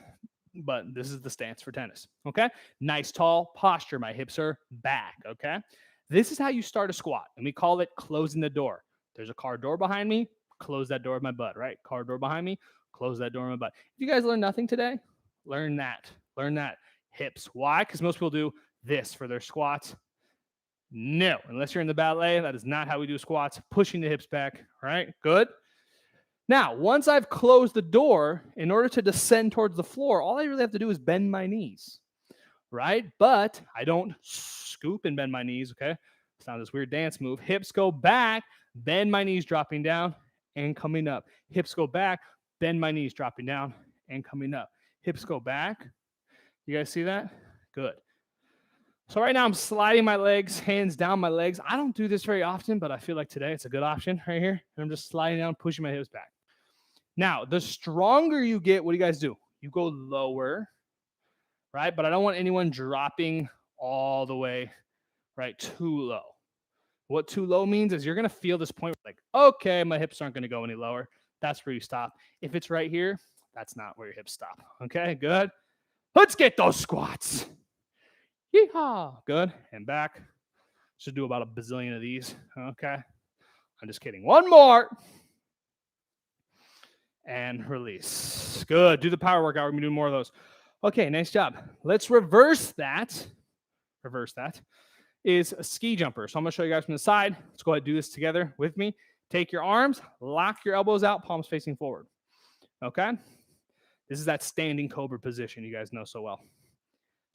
but this is the stance for tennis, okay? Nice tall posture. My hips are back, okay? This is how you start a squat, and we call it closing the door. There's a car door behind me, close that door with my butt, right? Car door behind me, close that door with my butt. If you guys learned nothing today, learn that. Learn that. Hips. Why? Because most people do this for their squats. No, unless you're in the ballet, that is not how we do squats. Pushing the hips back, all right? Good. Now, once I've closed the door, in order to descend towards the floor, all I really have to do is bend my knees, right? But I don't scoop and bend my knees, okay? It's not this weird dance move. Hips go back, bend my knees dropping down and coming up. Hips go back, bend my knees dropping down and coming up. Hips go back. You guys see that? Good. So right now I'm sliding my legs, hands down my legs. I don't do this very often, but I feel like today it's a good option right here. And I'm just sliding down, pushing my hips back. Now, the stronger you get, what do you guys do? You go lower, right? But I don't want anyone dropping all the way, right, too low. What too low means is you're going to feel this point like, okay, my hips aren't going to go any lower. That's where you stop. If it's right here, that's not where your hips stop. Okay, good. Let's get those squats. Yeehaw. Good. And back. Should do about a bazillion of these. Okay. I'm just kidding. One more. And release. Good. Do the power workout. We're going to do more of those. Okay, nice job. Let's reverse that. Reverse that is a ski jumper. So I'm going to show you guys from the side. Let's go ahead and do this together with me. Take your arms, lock your elbows out, palms facing forward. Okay? This is that standing cobra position you guys know so well.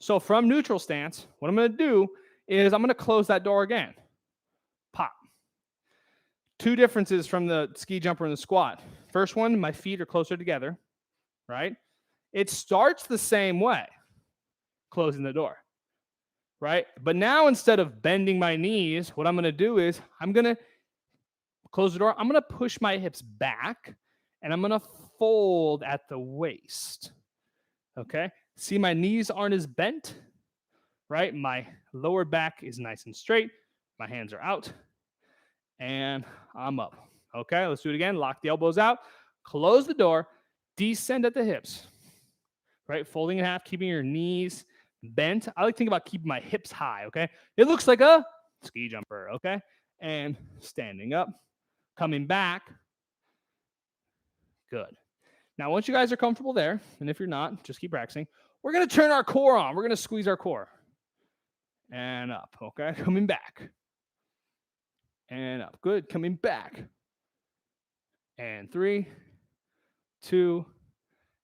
So from neutral stance, what I'm going to do is I'm going to close that door again. Pop. 2 differences from the ski jumper and the squat. First one, my feet are closer together, right? It starts the same way. closing the door, right? But now instead of bending my knees, what I'm going to do is I'm going to close the door. I'm going to push my hips back and I'm going to fold at the waist. Okay. See, my knees aren't as bent, right? My lower back is nice and straight. My hands are out and I'm up. Okay. Let's do it again. Lock the elbows out, close the door, descend at the hips, right? Folding in half, keeping your knees bent. I like to think about keeping my hips high. Okay. It looks like a ski jumper. Okay. And standing up, coming back. Good. Now, once you guys are comfortable there, and if you're not, just keep practicing, we're going to turn our core on. We're going to squeeze our core. And up, okay? Coming back. And up. Good. Coming back. And 3, 2,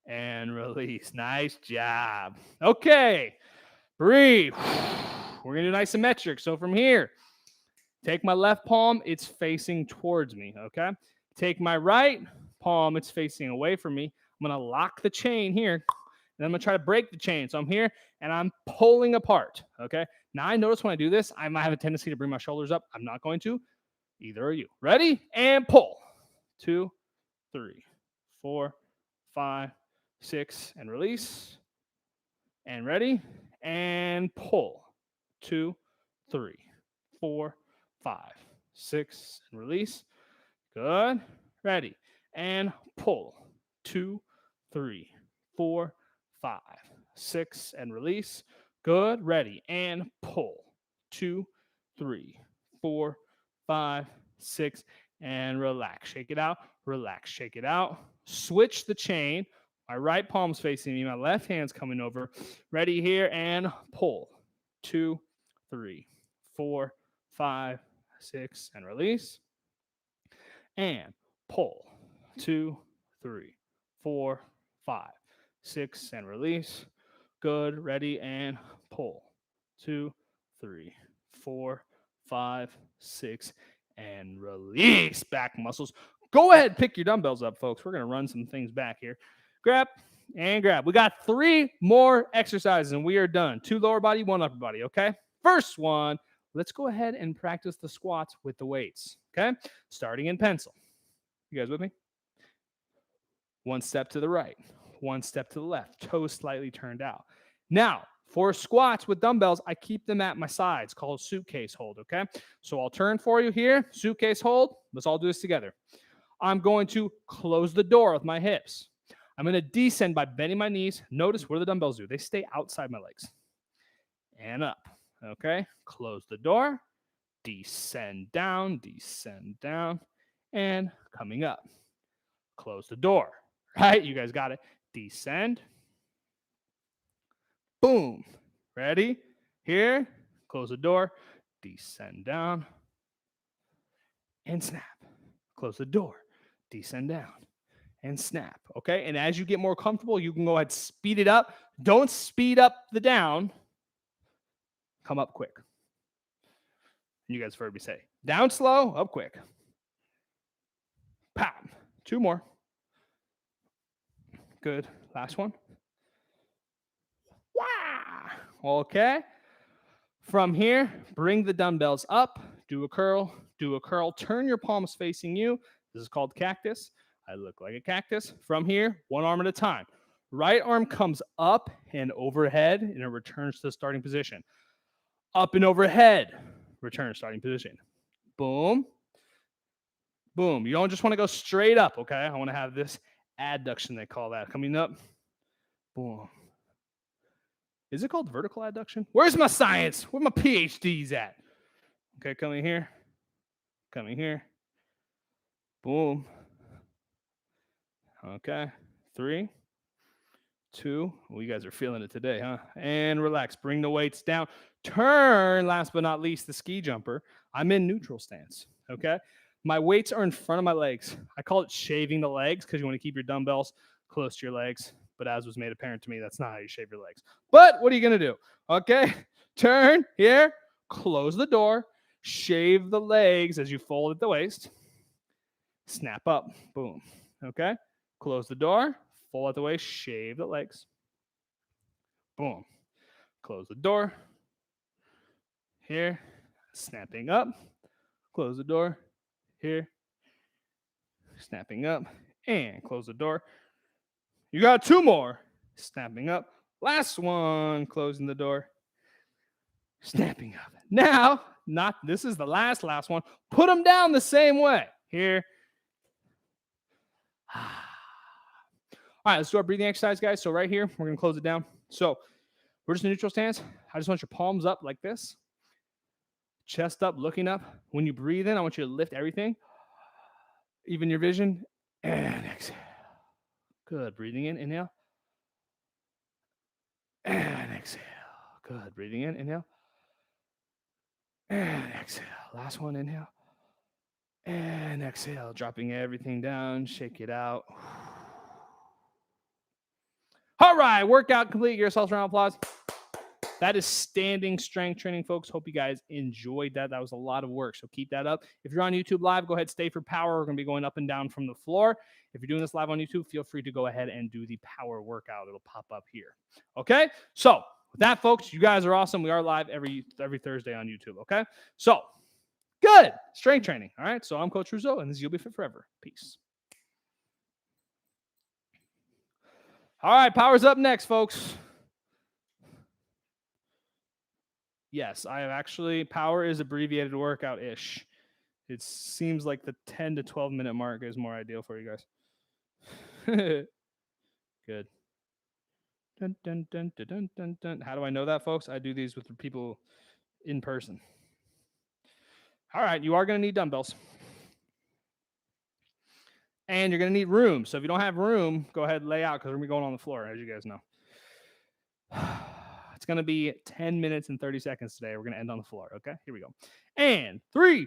and release. Nice job. Okay. Breathe. We're going to do isometric. So from here, take my left palm. It's facing towards me, okay? Take my right palm. It's facing away from me. I'm going to lock the chain here. And I'm going to try to break the chain. So I'm here and I'm pulling apart. Okay. Now I notice when I do this, I might have a tendency to bring my shoulders up. I'm not going to. Either are you. Ready? And pull. 2, 3, 4, 5, 6, and release. And ready? And pull. 2, 3, 4, 5, 6, and release. Good. Ready. And pull. 2, 3, 4, 5, 6, and release. Good. Ready. And pull. 2, 3, 4, 5, 6, and relax. Shake it out. Relax. Shake it out. Switch the chain. My right palm's facing me. My left hand's coming over. Ready here and pull. 2, 3, 4, 5, 6, and release. And pull. 2, 3, 4, 5, 6, and release. Good. Ready and pull. 2, 3, 4, 5, 6, and release. Back muscles. Go ahead, pick your dumbbells up, folks. We're going to run some things back here. Grab and grab. We got 3 more exercises and we are done. 2 lower body, 1 upper body, okay? First one, let's go ahead and practice the squats with the weights, okay? Starting in pencil. You guys with me? 1 step to the right, 1 step to the left, toes slightly turned out. Now, for squats with dumbbells, I keep them at my sides, called suitcase hold, okay? So I'll turn for you here, suitcase hold. Let's all do this together. I'm going to close the door with my hips. I'm going to descend by bending my knees. Notice where the dumbbells do. They stay outside my legs. And up, okay? Close the door, descend down, and coming up. Close the door, right? You guys got it. Descend. Boom. Ready? Here. Close the door. Descend down. And snap. Close the door. Descend down. And snap. Okay? And as you get more comfortable, you can go ahead and speed it up. Don't speed up the down. Come up quick. You guys have heard me say, down slow, up quick. Pop. 2 more. Good. Last one. Wow. Okay. From here, bring the dumbbells up. Do a curl. Do a curl. Turn your palms facing you. This is called cactus. I look like a cactus. From here, 1 arm at a time. Right arm comes up and overhead, and it returns to the starting position. Up and overhead. Return to starting position. Boom. Boom. You don't just want to go straight up, okay? I want to have this adduction, they call that. Coming up. Boom. Is it called vertical adduction? Where's my science? Where my PhDs at? Okay, coming here. Coming here. Boom. Okay. 3, 2. Well, you guys are feeling it today, huh? And relax. Bring the weights down. Turn, last but not least, the ski jumper. I'm in neutral stance, okay? My weights are in front of my legs. I call it shaving the legs because you want to keep your dumbbells close to your legs. But as was made apparent to me, that's not how you shave your legs. But what are you going to do? Okay, turn here, close the door, shave the legs as you fold at the waist. Snap up, boom. Okay, close the door, fold at the waist, shave the legs. Boom. close the door. Here, snapping up, close the door. Here, snapping up, and close the door. You got 2 more. Snapping up. Last one, closing the door. Snapping up. Now, this is the last one. Put them down the same way. Here. All right, let's do our breathing exercise, guys. So right here, we're going to close it down. So we're just in neutral stance. I just want your palms up like this. Chest up, looking up. When you breathe in, I want you to lift everything. Even your vision. And exhale. Good. Breathing in, inhale. And exhale. Good. Breathing in, inhale. And exhale. Last one, inhale. And exhale. Dropping everything down. Shake it out. All right. Workout complete. Give yourselves a round of applause. That is standing strength training, folks. Hope you guys enjoyed that. That was a lot of work, so keep that up. If you're on YouTube Live, go ahead, stay for power. We're going to be going up and down from the floor. If you're doing this live on YouTube, feel free to go ahead and do the power workout. It'll pop up here. Okay? So with that, folks, you guys are awesome. We are live every Thursday on YouTube. Okay? So good. Strength training. All right? So I'm Coach Rouzeau, and this is You'll Be Fit Forever. Peace. All right. Power's up next, folks. Yes, I have actually, power is abbreviated workout-ish. It seems like the 10 to 12 minute mark is more ideal for you guys. Good. Dun, dun, dun, dun, dun, dun, dun. How do I know that, folks? I do these with people in person. All right, you are going to need dumbbells. And you're going to need room. So if you don't have room, go ahead and lay out because we're going to be going on the floor, as you guys know. It's going to be 10 minutes and 30 seconds today. We're going to end on the floor, okay? Here we go. And 3,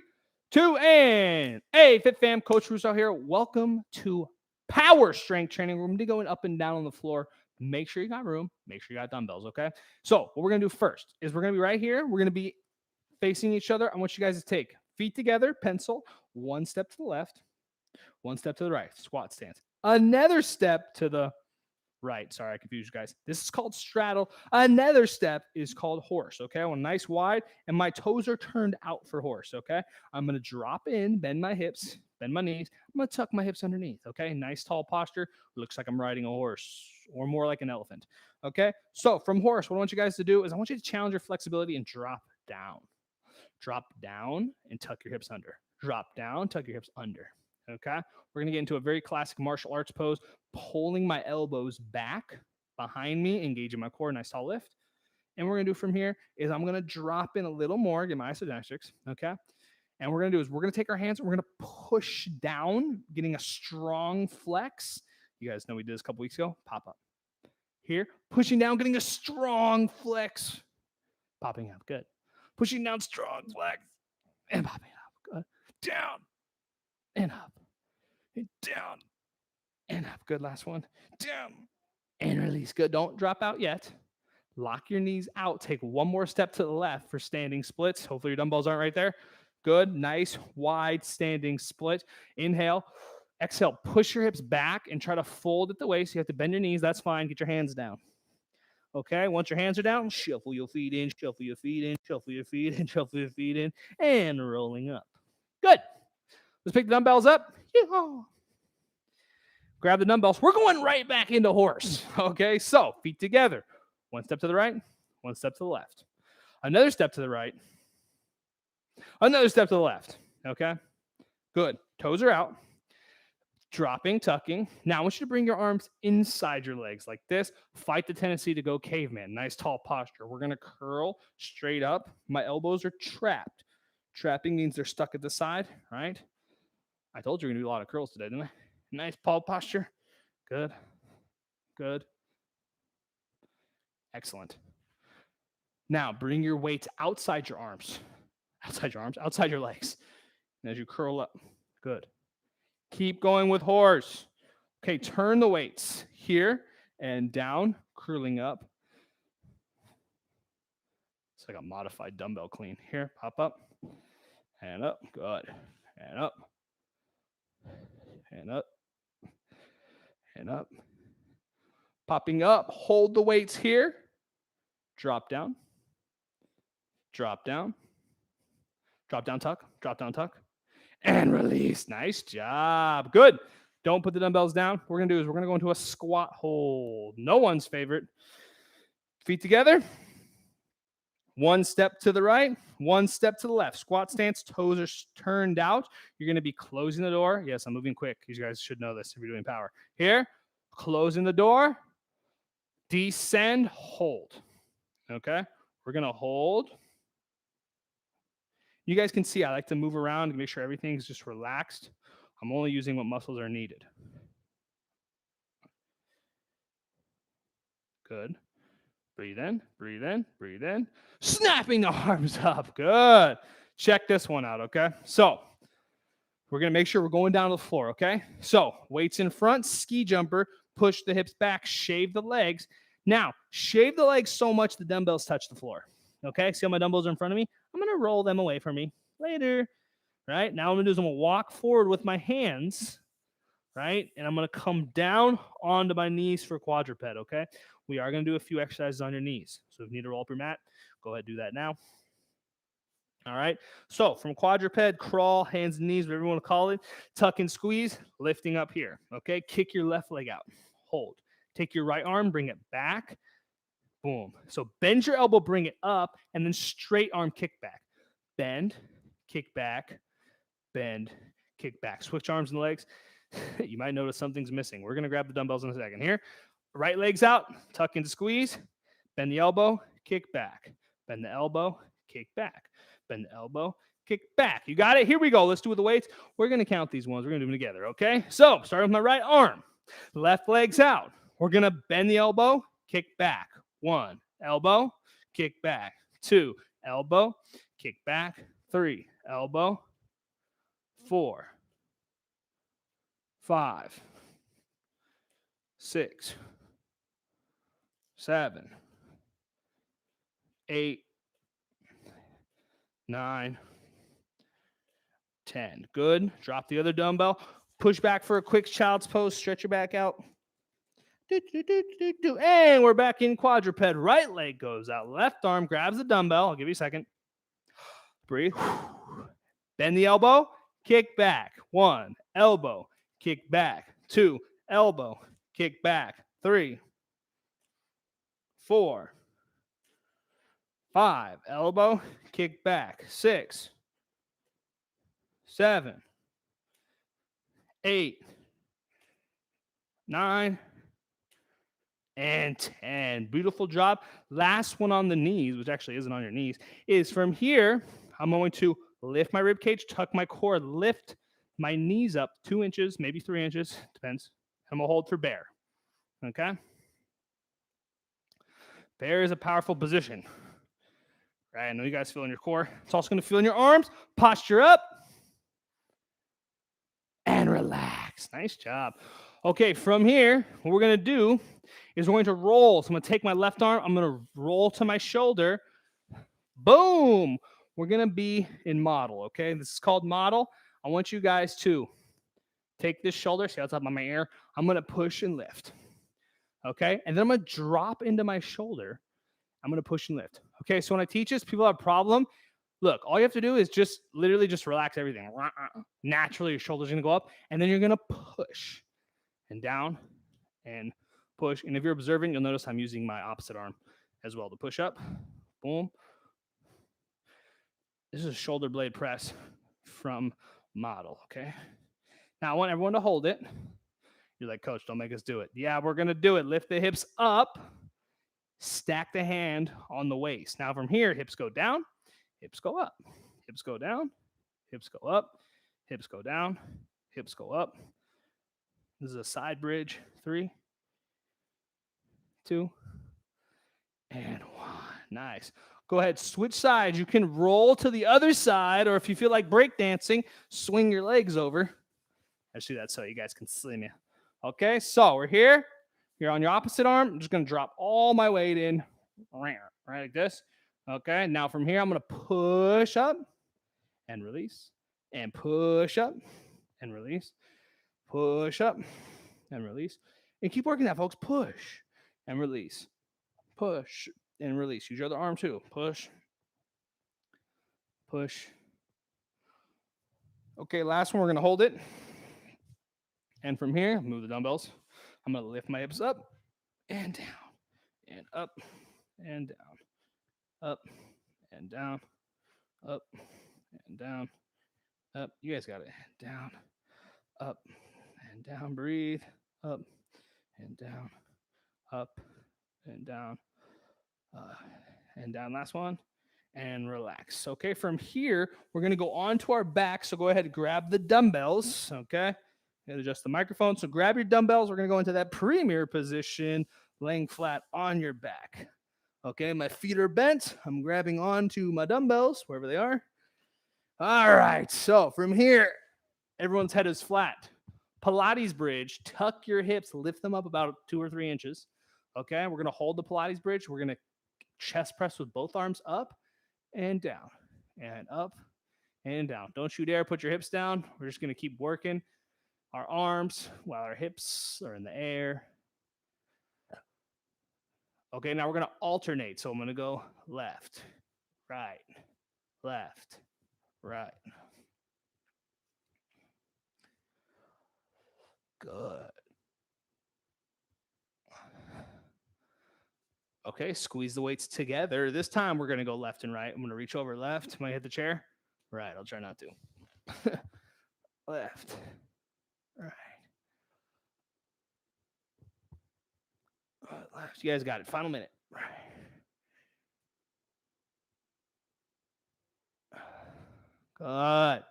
2, and hey, Fit Fam, Coach Rouzeau here. Welcome to Power Strength Training. We're going to be going up and down on the floor. Make sure you got room. Make sure you got dumbbells, okay? So what we're going to do first is we're going to be right here. We're going to be facing each other. I want you guys to take feet together, pencil, 1 step to the left, 1 step to the right, squat stance. Another step to the right. Sorry, I confused you guys. This is called straddle. Another step is called horse. Okay. I want nice wide, and my toes are turned out for horse. Okay. I'm going to drop in, bend my hips, bend my knees. I'm going to tuck my hips underneath. Okay. Nice tall posture. Looks like I'm riding a horse or more like an elephant. Okay. So from horse, what I want you guys to do is I want you to challenge your flexibility and drop down. Drop down and tuck your hips under. Drop down, tuck your hips under. Okay. We're going to get into a very classic martial arts pose, pulling my elbows back behind me, engaging my core, nice tall lift. And what we're going to do from here is I'm going to drop in a little more, get my isodynamics. Okay. And what we're going to do is we're going to take our hands and we're going to push down, getting a strong flex. You guys know we did this a couple weeks ago. Pop up. Here, pushing down, getting a strong flex. Popping up. Good. Pushing down, strong flex. And popping up. Good. Down. And up. And down. And up. Good. Last one. Down. And release. Good. Don't drop out yet. Lock your knees out. Take 1 more step to the left for standing splits. Hopefully your dumbbells aren't right there. Good. Nice, wide standing split. Inhale. Exhale. Push your hips back and try to fold at the waist. You have to bend your knees. That's fine. Get your hands down. Okay. Once your hands are down, shuffle your feet in, shuffle your feet in, shuffle your feet in, shuffle your feet in, and rolling up. Good. Let's pick the dumbbells up. Yeehaw. Grab the dumbbells. We're going right back into horse. Okay. So feet together. 1 step to the right, 1 step to the left. Another step to the right. Another step to the left. Okay. Good. Toes are out. Dropping, tucking. Now I want you to bring your arms inside your legs like this. Fight the tendency to go caveman. Nice tall posture. We're going to curl straight up. My elbows are trapped. Trapping means they're stuck at the side, right? I told you we're going to do a lot of curls today, didn't I? Nice paw posture. Good. Good. Excellent. Now bring your weights outside your arms. Outside your arms, outside your legs. And as you curl up. Good. Keep going with horse. Okay, turn the weights here and down, curling up. It's like a modified dumbbell clean. Here, pop up and up. Good. And up. And up. And up. Popping up. Hold the weights here. drop down, drop down, drop down, tuck, and release. Nice job. Good. Don't put the dumbbells down. What we're going to do is we're going to go into a squat hold. No one's favorite. Feet together. One step to the right, one step to the left. Squat stance, toes are turned out. You're going to be closing the door. Yes, I'm moving quick. You guys should know this if you're doing power. Here, closing the door, descend, hold. Okay, we're going to hold. You guys can see I like to move around and make sure everything's just relaxed. I'm only using what muscles are needed. Good. Breathe in, breathe in, breathe in. Snapping the arms up. Good. Check this one out, okay? So we're going to make sure we're going down to the floor, okay? So weights in front, ski jumper, push the hips back, shave the legs. Now, shave the legs so much the dumbbells touch the floor, okay? See how my dumbbells are in front of me? I'm going to roll them away from me later, right? Now what I'm going to do is I'm going to walk forward with my hands, right? And I'm going to come down onto my knees for quadruped, okay? We are going to do a few exercises on your knees. So if you need to roll up your mat, go ahead and do that now. All right. So from quadruped, crawl, hands and knees, whatever you want to call it, tuck and squeeze, lifting up here. Okay. Kick your left leg out. Hold. Take your right arm, bring it back. Boom. So bend your elbow, bring it up, and then straight arm kick back. Bend, kick back, bend, kick back. Switch arms and legs. You might notice something's missing. We're going to grab the dumbbells in a second. Here. Right leg's out, tuck and squeeze, bend the elbow, kick back, bend the elbow, kick back, bend the elbow, kick back. You got it? Here we go. Let's do it with the weights. We're going to count these ones. We're going to do them together, okay? So starting with my right arm, left leg's out. We're going to bend the elbow, kick back. 1, elbow, kick back. 2, elbow, kick back. 3, elbow. 4, 5, 6, 7, 8, 9, 10. Good. Drop the other dumbbell. Push back for a quick child's pose. Stretch your back out. And we're back in quadruped. Right leg goes out. Left arm grabs the dumbbell. I'll give you a second. Breathe. Bend the elbow. Kick back. 1, elbow. Kick back. 2, elbow. Kick back. 3, 4, 5, elbow, kick back. 6, 7, 8, 9, and 10. Beautiful job. Last one on the knees, which actually isn't on your knees, is from here, I'm going to lift my rib cage, tuck my core, lift my knees up 2 inches, maybe 3 inches, depends. I'm going to hold for bear. Okay? Bear is a powerful position. Right? I know you guys feel in your core. It's also going to feel in your arms. Posture up. And relax. Nice job. Okay, from here, what we're going to do is we're going to roll. So I'm going to take my left arm. I'm going to roll to my shoulder. Boom. We're going to be in model, okay? This is called model. I want you guys to take this shoulder. See how it's up on my ear? I'm going to push and lift. Okay? And then I'm going to drop into my shoulder. I'm going to push and lift. Okay? So when I teach this, people have a problem. Look, all you have to do is just literally just relax everything. Naturally, your shoulders are going to go up. And then you're going to push and down and push. And if you're observing, you'll notice I'm using my opposite arm as well to push up. Boom. This is a shoulder blade press from model, okay? Now, I want everyone to hold it. You're like, Coach, don't make us do it. Yeah, we're going to do it. Lift the hips up. Stack the hand on the waist. Now, from here, hips go down. Hips go up. Hips go down. Hips go up. Hips go down. Hips go up. This is a side bridge. 3, 2, and 1. Nice. Go ahead, switch sides. You can roll to the other side, or if you feel like breakdancing, swing your legs over. I just do that so you guys can see me. Okay, so we're here. You're on your opposite arm. I'm just going to drop all my weight in, right like this. Okay, now from here, I'm going to push up and release, and push up and release, push up and release. And keep working that, folks. Push and release, push and release. Use your other arm too. Push. Push. Okay, last one, we're going to hold it. And from here, move the dumbbells. I'm going to lift my hips up and down and up and down, up and down, up and down, up. You guys got it. Down, up and down. Breathe. Up and down, up and down, and down. Last one. And relax. Okay, from here, we're going to go onto our back. So go ahead and grab the dumbbells. Okay, and adjust the microphone. So grab your dumbbells. We're going to go into that premier position, laying flat on your back. Okay, my feet are bent. I'm grabbing onto my dumbbells, wherever they are. All right, so from here, everyone's head is flat. Pilates bridge, tuck your hips, lift them up about 2 or 3 inches. Okay, we're going to hold the Pilates bridge. We're going to chest press with both arms up and down and up and down. Don't you dare put your hips down. We're just going to keep working our arms while our hips are in the air. Okay, now we're going to alternate. So I'm going to go left, right, left, right. Good. Okay, squeeze the weights together. This time we're going to go left and right. I'm going to reach over left. Might hit the chair. Right, I'll try not to. Left, right. Left. You guys got it. Final minute. Right. Good.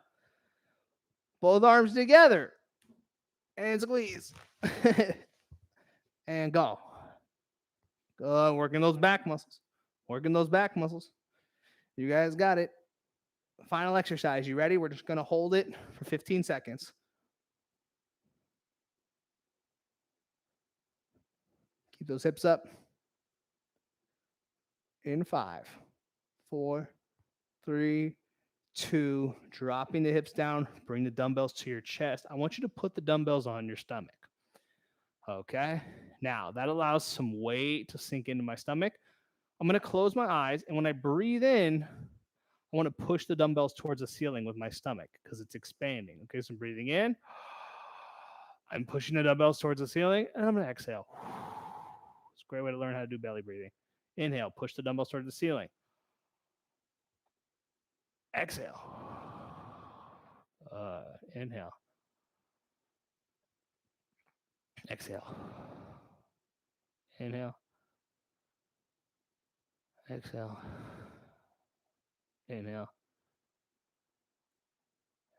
Both arms together. And squeeze. And go. Good. Working those back muscles. Working those back muscles. You guys got it. Final exercise. You ready? We're just going to hold it for 15 seconds. Keep those hips up. In 5, 4, 3, 2. Dropping the hips down. Bring the dumbbells to your chest. I want you to put the dumbbells on your stomach. Okay. Now, that allows some weight to sink into my stomach. I'm going to close my eyes. And when I breathe in, I want to push the dumbbells towards the ceiling with my stomach because it's expanding. Okay. So I'm breathing in. I'm pushing the dumbbells towards the ceiling. And I'm going to exhale. It's a great way to learn how to do belly breathing. Inhale. Push the dumbbells towards the ceiling. Exhale. Inhale. Exhale. Inhale. Exhale. Inhale.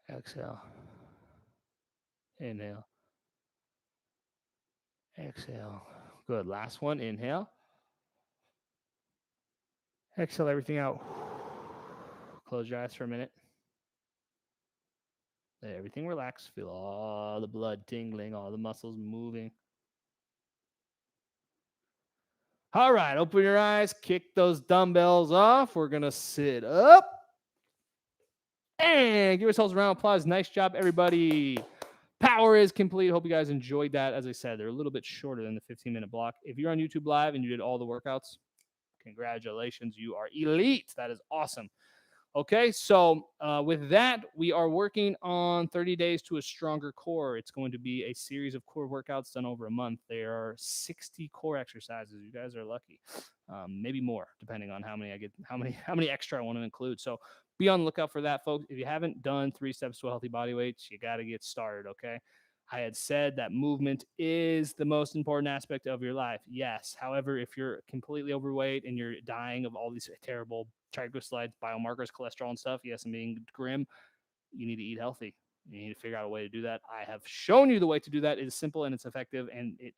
Exhale. Inhale. Exhale. Good. Last one. Inhale. Exhale everything out. Close your eyes for a minute. Let everything relax. Feel all the blood tingling, all the muscles moving. All right, open your eyes. Kick those dumbbells off. We're going to sit up. And give yourselves a round of applause. Nice job, everybody. Power is complete. Hope you guys enjoyed that. As I said, they're a little bit shorter than the 15-minute block. If you're on YouTube Live and you did all the workouts, congratulations. You are elite. That is awesome. Okay, so with that, we are working on 30 days to a stronger core. It's going to be a series of core workouts done over a month. There are 60 core exercises. You guys are lucky, maybe more, depending on how many extra I want to include. So be on the lookout for that, folks. If you haven't done 3 steps to a healthy body weight, you got to get started. Okay. I had said that movement is the most important aspect of your life. Yes. However, if you're completely overweight and you're dying of all these terrible triglycerides, biomarkers, cholesterol and stuff, yes, I'm being grim, you need to eat healthy. You need to figure out a way to do that. I have shown you the way to do that. It is simple and it's effective, and it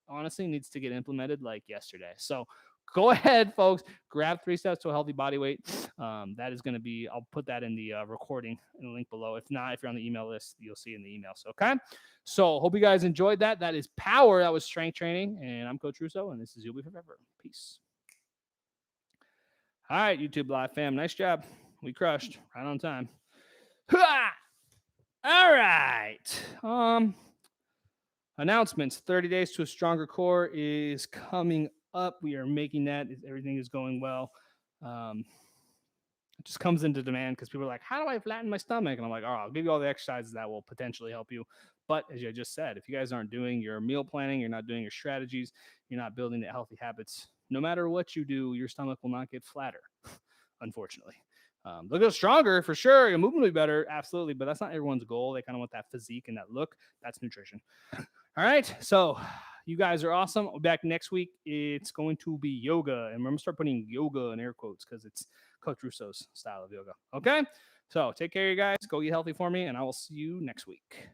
honestly needs to get implemented like yesterday. So go ahead, folks, grab 3 steps to a healthy body weight. That is going to be, I'll put that in the recording in the link below. If not, if you're on the email list, you'll see it in the email. So, okay. So hope you guys enjoyed that. That is power. That was strength training. And I'm Coach Russo, and this is You'll Be Forever. Peace. All right, YouTube Live fam. Nice job. We crushed right on time. All right. Announcements. 30 days to a stronger core is coming up. We are making that. Everything is going well. Um, it just comes into demand because people are like, how do I flatten my stomach? And I'm like, oh, I'll give you all the exercises that will potentially help you. But as I just said, if you guys aren't doing your meal planning, you're not doing your strategies, you're not building the healthy habits, no matter what you do, your stomach will not get flatter, unfortunately. They'll get stronger for sure. Your movement will be better, absolutely. But that's not everyone's goal. They kind of want that physique and that look. That's nutrition. All right. So you guys are awesome. I'll be back next week. It's going to be yoga. And remember, start putting yoga in air quotes because it's Coach Russo's style of yoga. Okay. So take care, you guys. Go eat healthy for me, and I will see you next week.